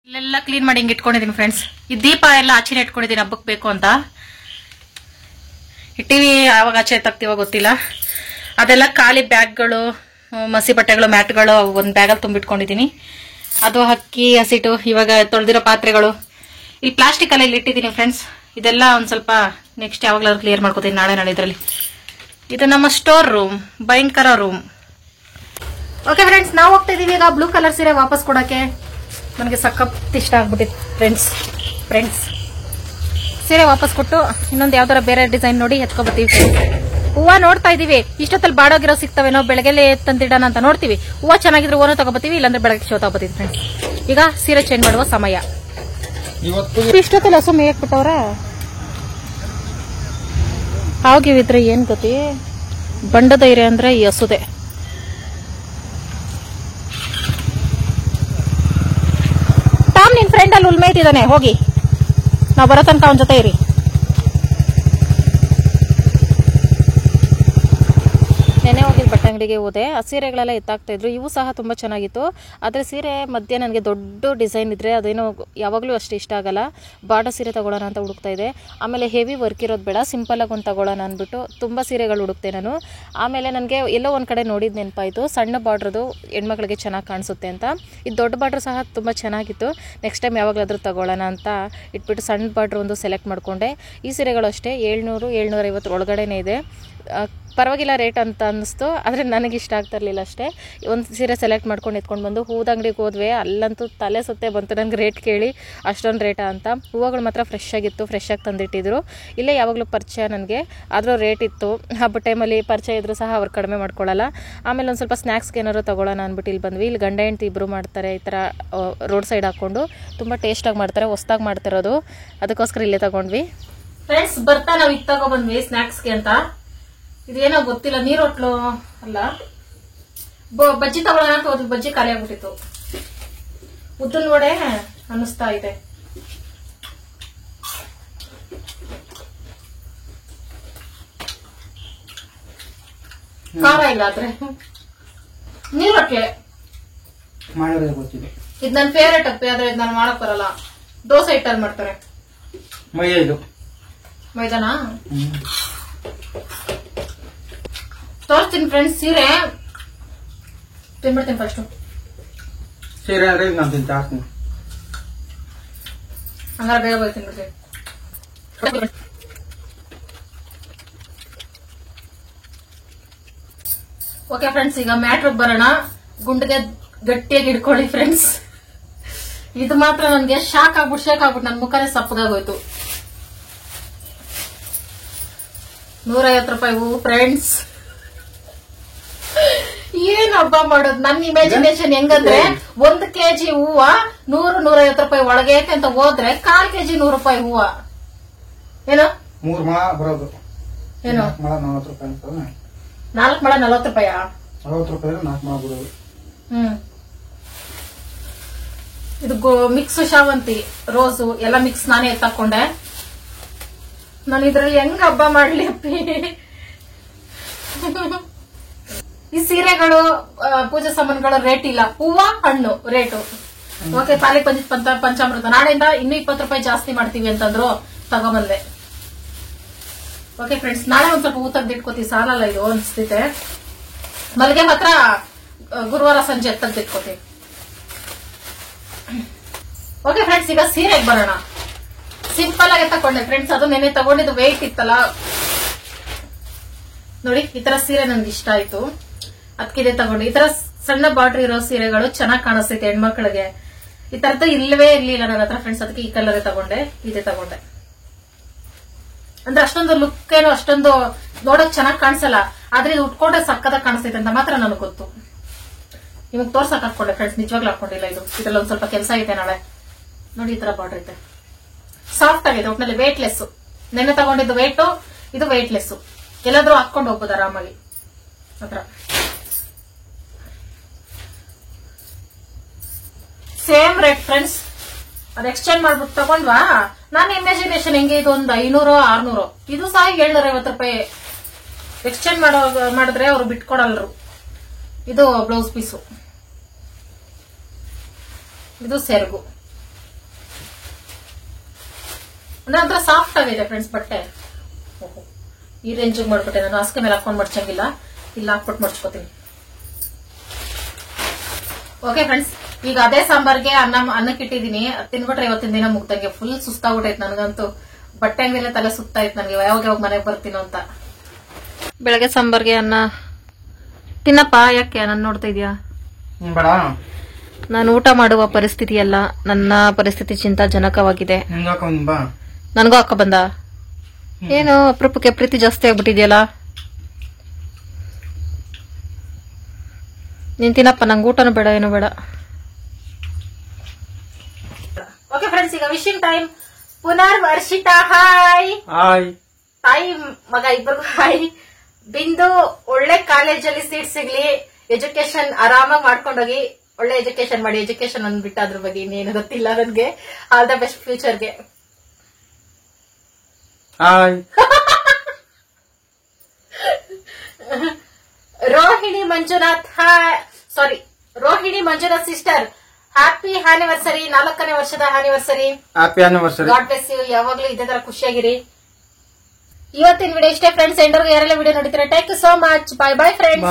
ಇಲ್ಲೆಲ್ಲ ಕ್ಲೀನ್ ಮಾಡಿ ಹಿಂಗೆ ಇಟ್ಕೊಂಡಿದೀನಿ ಫ್ರೆಂಡ್ಸ್. ಈ ದೀಪ ಎಲ್ಲ ಆಚೆನೆ ಇಟ್ಕೊಂಡಿದೀನಿ ಹಬ್ಬಕ್ಕೆ ಬೇಕು ಅಂತ. ಈ ಟಿವಿ ಯಾವಾಗ ಆಚೆ ತಗ್ತೀವೋ ಗೊತ್ತಿಲ್ಲ. ಅದೆಲ್ಲ ಖಾಲಿ ಬ್ಯಾಗ್ಗಳು, ಮಸಿ ಬಟ್ಟೆಗಳು, ಮ್ಯಾಟ್ಗಳು ಒಂದು ಬ್ಯಾಗಲ್ಲಿ ತುಂಬಿಟ್ಕೊಂಡಿದೀನಿ. ಅದು ಅಕ್ಕಿ ಹಸಿಟ್ಟು, ಇವಾಗ ತೊಳೆದಿರೋ ಪಾತ್ರೆಗಳು ಈ ಪ್ಲಾಸ್ಟಿಕ್ ಅಲ್ಲಿ ಇಟ್ಟಿದ್ದೀನಿ ಫ್ರೆಂಡ್ಸ್. ಇದೆಲ್ಲ ಒಂದ್ ಸ್ವಲ್ಪ ನೆಕ್ಸ್ಟ್ ಯಾವಾಗ್ಲಾದ್ರು ಕ್ಲಿಯರ್ ಮಾಡ್ಕೋತೀನಿ, ನಾಳೆ ಇದ್ರಲ್ಲಿ. ಇದು ನಮ್ಮ ಸ್ಟೋರ್ ರೂಮ್, ಭಯಂಕರ ರೂಮ್. ಓಕೆ ಫ್ರೆಂಡ್ಸ್, ನಾವು ಹೋಗ್ತಾ ಇದೀವಿ ಈಗ ಬ್ಲೂ ಕಲರ್ ಸೀರೆ ವಾಪಸ್ ಕೊಡಕ್ಕೆ. ನನಗೆ ಸಖತ್ ಇಷ್ಟ ಆಗ್ಬಿಟ್ಟಿತ್ತು ಫ್ರೆಂಡ್ಸ್. ಸೀರೆ ವಾಪಸ್ ಕೊಟ್ಟು ಇನ್ನೊಂದು ಯಾವ್ದಾರ ಬೇರೆ ಡಿಸೈನ್ ನೋಡಿ ಎತ್ಕೊಬತ್ತೀವಿ. ಹೂವ ನೋಡ್ತಾ ಇದೀವಿ, ಇಷ್ಟೊತ್ತಲ್ಲಿ ಬಾಡೋಗಿರೋ ಸಿಗ್ತವೇನೋ, ಬೆಳಗ್ಗೆ ತಂದಿಡೋಣ ಅಂತ ನೋಡ್ತೀವಿ. ಹೂವ ಚೆನ್ನಾಗಿದ್ರೆ ಹೂವನೂ ತಗೋಬತ್ತೀವಿ, ಇಲ್ಲಾಂದ್ರೆ ಬೆಳಗ್ಗೆ ಶೋ ತಗೋಬತ್ತೀವಿ ಫ್ರೆಂಡ್ಸ್. ಈಗ ಸೀರೆ ಚೇಂಜ್ ಮಾಡುವ ಸಮಯ. ಇಷ್ಟೊತ್ತಲ್ಲಿ ಹಸು ಮೇಯಕ್ ಬಿಟ್ಟವ್ರ ಆಗಿವಿದ್ರೆ ಏನ್ ಗೊತ್ತಿ, ಬಂಡ ಧೈರ್ಯ ಅಂದ್ರೆ ಈ ಹಸುದೆ. ಟಾಮ್ ನಿನ್ ಫ್ರೆಂಡ್ ಅಲ್ಲಿ ಉಲ್ಮೇಯ್ತಿದ್ದಾನೆ, ಹೋಗಿ ನಾವು ಬರೋ ತನಕ ಅವನ ಜೊತೆ ಇರಿ. ನೆನೆ ಹೋಗಿದ್ ಬಟ್ಟೆ ಅಂಗಡಿಗೆ ಹೋದೆ. ಆ ಸೀರೆಗಳೆಲ್ಲ ಎತ್ತಾಗ್ತಾ ಇದ್ರು. ಇವು ಸಹ ತುಂಬಾ ಚೆನ್ನಾಗಿತ್ತು. ಆದ್ರೆ ಸೀರೆ ಮಧ್ಯೆ ನನಗೆ ದೊಡ್ಡ ಡಿಸೈನ್ ಇದ್ರೆ ಅದೇನೋ ಯಾವಾಗಲೂ ಅಷ್ಟು ಇಷ್ಟ ಆಗಲ್ಲ. ಬಾರ್ಡರ್ ಸೀರೆ ತಗೊಳ್ಳೋಣ ಅಂತ ಹುಡುಕ್ತಾ ಇದೆ. ಆಮೇಲೆ ಹೆವಿ ವರ್ಕ್ ಇರೋದು ಬೇಡ, ಸಿಂಪಲ್ ಆಗಿ ಒಂದು ತಗೊಳ್ಳೋಣ ಅಂದ್ಬಿಟ್ಟು ತುಂಬಾ ಸೀರೆಗಳು ಹುಡುಕ್ತೆ ನಾನು. ಆಮೇಲೆ ನನಗೆ ಎಲ್ಲೋ ಒಂದ್ ಕಡೆ ನೋಡಿದ್ ನೆನಪಾಯ್ತು, ಸಣ್ಣ ಬಾರ್ಡ್ರದು ಹೆಣ್ಮಕ್ಳಿಗೆ ಚೆನ್ನಾಗಿ ಕಾಣಿಸುತ್ತೆ ಅಂತ. ಇದು ದೊಡ್ಡ ಬಾರ್ಡರ್ ಸಹ ತುಂಬಾ ಚೆನ್ನಾಗಿತ್ತು. ನೆಕ್ಸ್ಟ್ ಟೈಮ್ ಯಾವಾಗಲಾದ್ರೂ ತಗೊಳ್ಳೋಣ ಅಂತ ಇಟ್ಬಿಟ್ಟು ಸಣ್ಣ ಬಾರ್ಡರ್ ಒಂದು ಸೆಲೆಕ್ಟ್ ಮಾಡ್ಕೊಂಡೆ. ಈ ಸೀರೆಗಳು ಅಷ್ಟೇ 700-750 ಒಳಗಡೆನೇ ಇದೆ. ಪರವಾಗಿಲ್ಲ ರೇಟ್ ಅಂತ ಅನ್ನಿಸ್ತು. ಆದರೆ ನನಗೆ ಇಷ್ಟ ಆಗ್ತಾ ಇರಲಿಲ್ಲ ಅಷ್ಟೇ. ಒಂದು ಸೀರೆ ಸೆಲೆಕ್ಟ್ ಮಾಡ್ಕೊಂಡು ಎತ್ಕೊಂಡು ಬಂದು ಹೂದ ಅಂಗಡಿಗೆ ಹೋದ್ವಿ. ಅಲ್ಲಂತೂ ತಲೆ ಸುತ್ತೆ ಬಂತು ನನಗೆ ರೇಟ್ ಕೇಳಿ, ಅಷ್ಟೊಂದು ರೇಟಾ ಅಂತ. ಹೂವುಗಳು ಮಾತ್ರ ಫ್ರೆಶ್ ಆಗಿತ್ತು, ಫ್ರೆಶ್ ಆಗಿ ತಂದಿಟ್ಟಿದ್ರು. ಇಲ್ಲೇ ಯಾವಾಗಲೂ ಪರಿಚಯ ನನಗೆ, ಆದರೂ ರೇಟ್ ಇತ್ತು. ಹಬ್ಬದ ಟೈಮಲ್ಲಿ ಪರಿಚಯ ಇದ್ರೂ ಸಹ ಅವ್ರು ಕಡಿಮೆ ಮಾಡ್ಕೊಳ್ಳಲ್ಲ. ಆಮೇಲೆ ಒಂದು ಸ್ವಲ್ಪ ಸ್ನ್ಯಾಕ್ಸ್ಗೆ ಏನಾದ್ರು ತೊಗೊಳ್ಳೋಣ ಅಂದ್ಬಿಟ್ಟು ಇಲ್ಲಿ ಬಂದ್ವಿ. ಇಲ್ಲಿ ಗಂಡ ಹೆಂಡ್ತಿ ಇಬ್ಬರು ಮಾಡ್ತಾರೆ ಈ ಥರ ರೋಡ್ ಸೈಡ್ ಹಾಕ್ಕೊಂಡು, ತುಂಬ ಟೇಸ್ಟಾಗಿ ಮಾಡ್ತಾರೆ, ಹೊಸ್ದಾಗಿ ಮಾಡ್ತಿರೋದು, ಅದಕ್ಕೋಸ್ಕರ ಇಲ್ಲೇ ತಗೊಂಡ್ವಿ. ಫ್ರೆಂಡ್ಸ್ ಬರ್ತಾ ನಾವು ಇದು ತಗೊಬಂದ್ವಿ ಸ್ನ್ಯಾಕ್ಸ್ಗೆ ಅಂತ. ಇದೇನೋ ಗೊತ್ತಿಲ್ಲ, ನೀರೊಟ್ಲು ಅಲ್ಲ, ಬಜ್ಜಿ ತಗೊಳ್ಳೋಣ ಅಂತ ಹೋದ್ವಿ. ಬಜ್ಜಿ ಖಾಲಿ ಆಗ್ಬಿಟ್ಟಿತ್ತು. ಉದ್ದಿನ ವಡೆ ಅನ್ನಿಸ್ತಾ ಇದೆ. ಖಾರ ಇಲ್ಲ ಆದ್ರೆ. ನೀರೊಟ್ಲೆ ಮಾಡಿರೋದೇ ಗೊತ್ತಿದೆ. ಇದು ನನ್ನ ಫೇವ್ರೇಟ್ ಅಪ್ಪಿ, ಆದ್ರೆ ಇದು ನಾನು ಮಾಡಕ್ ಬರಲ್ಲ. ದೋಸೆ ಹಿಟ್ಟಲ್ಲಿ ಮಾಡ್ತಾರೆ. ಮೈದಾನ ತೋರಿಸ್ತೀನಿ ಫ್ರೆಂಡ್ಸ್. ಸೀರೆ ತಿನ್ಬಿಡ್ತೀನಿ ಫಸ್ಟ್. ಸೀರೆ ಅಂದ್ರೆ ನಾನು ತಿಂತೀನಿ. ಹಂಗಾರೆ ಬೇಗ ಬೇಗ ತಿನ್ಬಿಡ್ತೀನಿ. ಓಕೆ ಫ್ರೆಂಡ್ಸ್, ಈಗ ಮ್ಯಾಟ್ರಿಗೆ ಬರೋಣ. ಗುಂಡಿಗೆ ಗಟ್ಟಿಯಾಗಿ ಹಿಡ್ಕೊಳ್ಳಿ ಫ್ರೆಂಡ್ಸ್. ಇದು ಮಾತ್ರ ನನಗೆ ಶಾಕ್ ಆಗ್ಬಿಟ್ಟು ನನ್ನ ಮುಖನೇ ಸಪ್ಪಗಾಗೋಯ್ತು. 150 ರೂಪಾಯಿ ಹೂವು ಫ್ರೆಂಡ್ಸ್. ಏನ್ ಹಬ್ಬ ಮಾಡೋದು? ನನ್ನ ಇಮ್ಯಾಜಿನೇಷನ್ ಹೆಂಗಂದ್ರೆ 1 kg ಹೂವ 100-150 ರೂಪಾಯಿ ಒಳಗೆ ಅಂತ ಹೋದ್ರೆ 1/4 kg 100 ರೂಪಾಯಿ ಹೂವ. ಏನೋ 3 ಮೊಳ ಬರೋದು. ಏನೋ 4 ಮೊಳ 40 ರೂಪಾಯಿ ಅಂತಲ್ಲ. 4 ಮೊಳ 40 ರೂಪಾಯಿ. 40 ರೂಪಾಯಿ 4 ಮೊಳ ಬರೋದು. ಇದು ಮಿಕ್ಸ್ ಶಾವಂತಿ, ರೋಸು ಎಲ್ಲ ಮಿಕ್ಸ್ ನಾನೇ ಎತ್ತಾಕೊಂಡೆ. ನಾನು ಇದ್ರಲ್ಲಿ ಹೆಂಗ್ ಹಬ್ಬ ಮಾಡ್ಲಿ ಅಪ್ಪಿ? ಈ ಸೀರೆಗಳು, ಪೂಜಾ ಸಾಮಾನುಗಳ ರೇಟ್ ಇಲ್ಲ, ಹೂವ ಹಣ್ಣು ರೇಟು. ಓಕೆ, ತಾಲಿ ಪಂಚಾಮೃತ ನಾಳೆಯಿಂದ ಇನ್ನೂ 20 ರೂಪಾಯಿ ಜಾಸ್ತಿ ಮಾಡ್ತೀವಿ ಅಂತಂದ್ರು, ತಗೊಂಬಂದೆ. ಓಕೆ ಫ್ರೆಂಡ್ಸ್, ನಾಳೆ ಒಂದ್ ಸ್ವಲ್ಪ ಹೂ ತೆಗ್ದಿಟ್ಕೋತೀವಿ, ಸಾಲಲ್ಲ ಇದು ಅನ್ಸ್ತೈತೆ. ಮಲ್ಗೆ ಮಾತ್ರ ಗುರುವಾರ ಸಂಜೆ ತೆಗ್ದಿಟ್ಕೋತೀವಿ. ಓಕೆ ಫ್ರೆಂಡ್ಸ್, ಈಗ ಸೀರೆಗೆ ಬರೋಣ. ಸಿಂಪಲ್ ಆಗಿ ತಕೊಂಡೆ ಫ್ರೆಂಡ್ಸ್. ಅದು ನೆನೆ ತಗೊಂಡಿದ್ದು ವೆಯ್ಟ್ ಇತ್ತಲ್ಲ ನೋಡಿ. ಈ ತರ ಸೀರೆ ನನ್ಗೆ ಇಷ್ಟ ಆಯ್ತು, ಅದಕ್ಕಿದೆ ತಗೊಂಡು. ಈ ತರ ಸಣ್ಣ ಬಾರ್ಡರ್ ಇರೋ ಸೀರೆಗಳು ಚೆನ್ನಾಗಿ ಕಾಣಿಸ್ತೈತೆ ಹೆಣ್ಮಕ್ಳಿಗೆ. ಈ ತರದ್ದು ಇಲ್ಲವೇ ಇರ್ಲಿಲ್ಲ ನನ್ನ ಹತ್ರ ಫ್ರೆಂಡ್ಸ್, ಅದಕ್ಕೆ ಈ ಕಲರ್ ತಗೊಂಡೆ, ಇದೇ ತಗೊಂಡೆ. ಅಂದ್ರೆ ಅಷ್ಟೊಂದು ಲುಕ್ ಏನು ಅಷ್ಟೊಂದು ನೋಡಕ್ ಚೆನ್ನಾಗಿ ಕಾಣಿಸಲ್ಲ, ಆದ್ರೆ ಇದು ಉಟ್ಕೊಂಡ್ರೆ ಸಕ್ಕದಾಗಿ ಕಾಣಿಸ್ತೈತೆ ಅಂತ ಮಾತ್ರ ನನಗೆ ಗೊತ್ತು. ನಿಮಗ್ ತೋರ್ಸಕ್ ಹಾಕೊಂಡೆ ಫ್ರೆಂಡ್ಸ್, ನಿಜವಾಗ್ಲೂ ಹಾಕೊಂಡಿಲ್ಲ. ಇದ್ರಲ್ಲಿ ಒಂದ್ ಸ್ವಲ್ಪ ಕೆಲಸ ಐತೆ ನಾಳೆ. ನೋಡಿ ಈ ತರ ಬಾರ್ಡರ್ ಐತೆ, ಸಾಫ್ಟ್ ಆಗಿದೆ, ಒಟ್ಟಿನಲ್ಲಿ ವೇಟ್ಲೆಸ್. ನೆನ್ನೆ ತಗೊಂಡಿದ್ದು ವೇಟು, ಇದು ವೇಟ್ಲೆಸ್. ಎಲ್ಲಾದ್ರೂ ಹಾಕೊಂಡು ಹೋಗ್ಬೋದು ಆರಾಮಾಗಿ. ಹತ್ರ ಸೇಮ್ ರೇಟ್ ಫ್ರೆಂಡ್ಸ್. ಅದು ಎಕ್ಸ್ಚೇಂಜ್ ಮಾಡ್ಬಿಟ್ಟು ತಗೊಂಡ್ವಾ. ನನ್ನ ಇಮ್ಯಾಜಿನೇಷನ್ ಹೆಂಗೆ, ಇದು ಒಂದು 500-600, ಇದು ಸಹ 750 ರೂಪಾಯಿ. ಎಕ್ಸ್ಚೇಂಜ್ ಮಾಡಿದ್ರೆ ಅವ್ರು ಬಿಟ್ಕೊಡಲ್ರು. ಇದು ಬ್ಲೌಸ್ ಪೀಸು, ಇದು ಸೆರಗು. ಅಂದ್ರೆ ಒಂಥರ ಸಾಫ್ಟ್ ಆಗಿದೆ ಫ್ರೆಂಡ್ಸ್ ಬಟ್ಟೆ. ಈ ರೇಂಜ್ ಮಾಡ್ಬಿಟ್ಟೆ ನಾನು. ಹಾಸಿಗೆ ಮೇಲೆ ಹಾಕೊಂಡ್ ಮಡ್ಚಂಗಿಲ್ಲ, ಇಲ್ಲ ಹಾಕ್ಬಿಟ್ಟು ಮಡ್ಚ್ಕೋತೀನಿ. ಓಕೆ ಫ್ರೆಂಡ್ಸ್, ಈಗ ಅದೇ ಸಾಂಬಾರ್ಗೆ ಅನ್ನಕ್ಕಿಟ್ಟಿದೀನಿ. ತಿನ್ಬಿಟ್ರೆ ಇವತ್ತಿನ ದಿನ ಮುಗ್ದಂಗೆ. ಫುಲ್ ಸುಸ್ತಾಗ್ಬಿಟ್ಟೈತೆ ನನಗಂತೂ. ಬಟ್ಟೆ ಅಂಗಡಿಯಲ್ಲೇ ತಲೆ ಸುತ್ತಾಯ್ತು ನನಗೆ, ಯಾವಾಗ ಮನೆಗೆ ಬರ್ತೀನೋ ಅಂತ. ಬೆಳಗ್ಗೆ ಸಾಂಬಾರ್ಗೆ ಅನ್ನ ತಿನ್ನಪ್ಪ. ಯಾಕೆ ನಾನು ನೋಡ್ತಾ ಇದೀಯಾ? ನಾನು ಊಟ ಮಾಡುವ ಪರಿಸ್ಥಿತಿ ಅಲ್ಲ, ನನ್ನ ಪರಿಸ್ಥಿತಿ ಚಿಂತಾಜನಕವಾಗಿದೆ. ನನಗೂ ಹಾಕ ಬಂದ. ಏನು ಅಪರೂಪಕ್ಕೆ ಪ್ರೀತಿ ಜಾಸ್ತಿ ಆಗ್ಬಿಟ್ಟಿದ್ಯಲ್ಲ. ನೀನ್ ತಿನ್ನಪ್ಪ, ನಂಗೆ ಊಟನೂ ಬೇಡ, ಏನು ಬೇಡ. ಓಕೆ ಫ್ರೆಂಡ್ಸ್, ಈಗ ವಿಶಿಂಗ್ ಟೈಮ್. ಪುನರ್ ವರ್ಷಿತಾ ಹಾಯ್. ತಾಯಿ ಮಗ ಇಬ್ಬರಿಗೂ ಹಾಯ್. ಬಿಂದು ಒಳ್ಳೆ ಕಾಲೇಜಲ್ಲಿ ಸೀಟ್ ಸಿಗ್ಲಿ, ಎಜುಕೇಶನ್ ಆರಾಮಾಗಿ ಮಾಡ್ಕೊಂಡೋಗಿ, ಒಳ್ಳೆ ಎಜುಕೇಶನ್ ಮಾಡಿ. ಎಜುಕೇಶನ್ ಅಂದ್ಬಿಟ್ಟು ಅದ್ರ ಬಗ್ಗೆ ಇನ್ನೇನು ಗೊತ್ತಿಲ್ಲ ನನ್ಗೆ. ಆಲ್ ದ ಬೆಸ್ಟ್ ಫ್ಯೂಚರ್ಗೆ. Rohini Manjunath sister, happy anniversary. 4ನೇ ವರ್ಷದ ಆನಿವರ್ಸರಿ. God bless you. ಯಾವಾಗ್ಲೂ ಇದೇ ತರ ಖುಷಿಯಾಗಿರಿ. ಇವತ್ತಿನ ವಿಡಿಯೋ ಇಷ್ಟೇ ಫ್ರೆಂಡ್ಸ್. ಎಂಡರ್ಗೆ ಯಾರೆಲ್ಲ ವಿಡಿಯೋ ನೋಡಿದ್ರೆ thank you so much. Bye bye friends.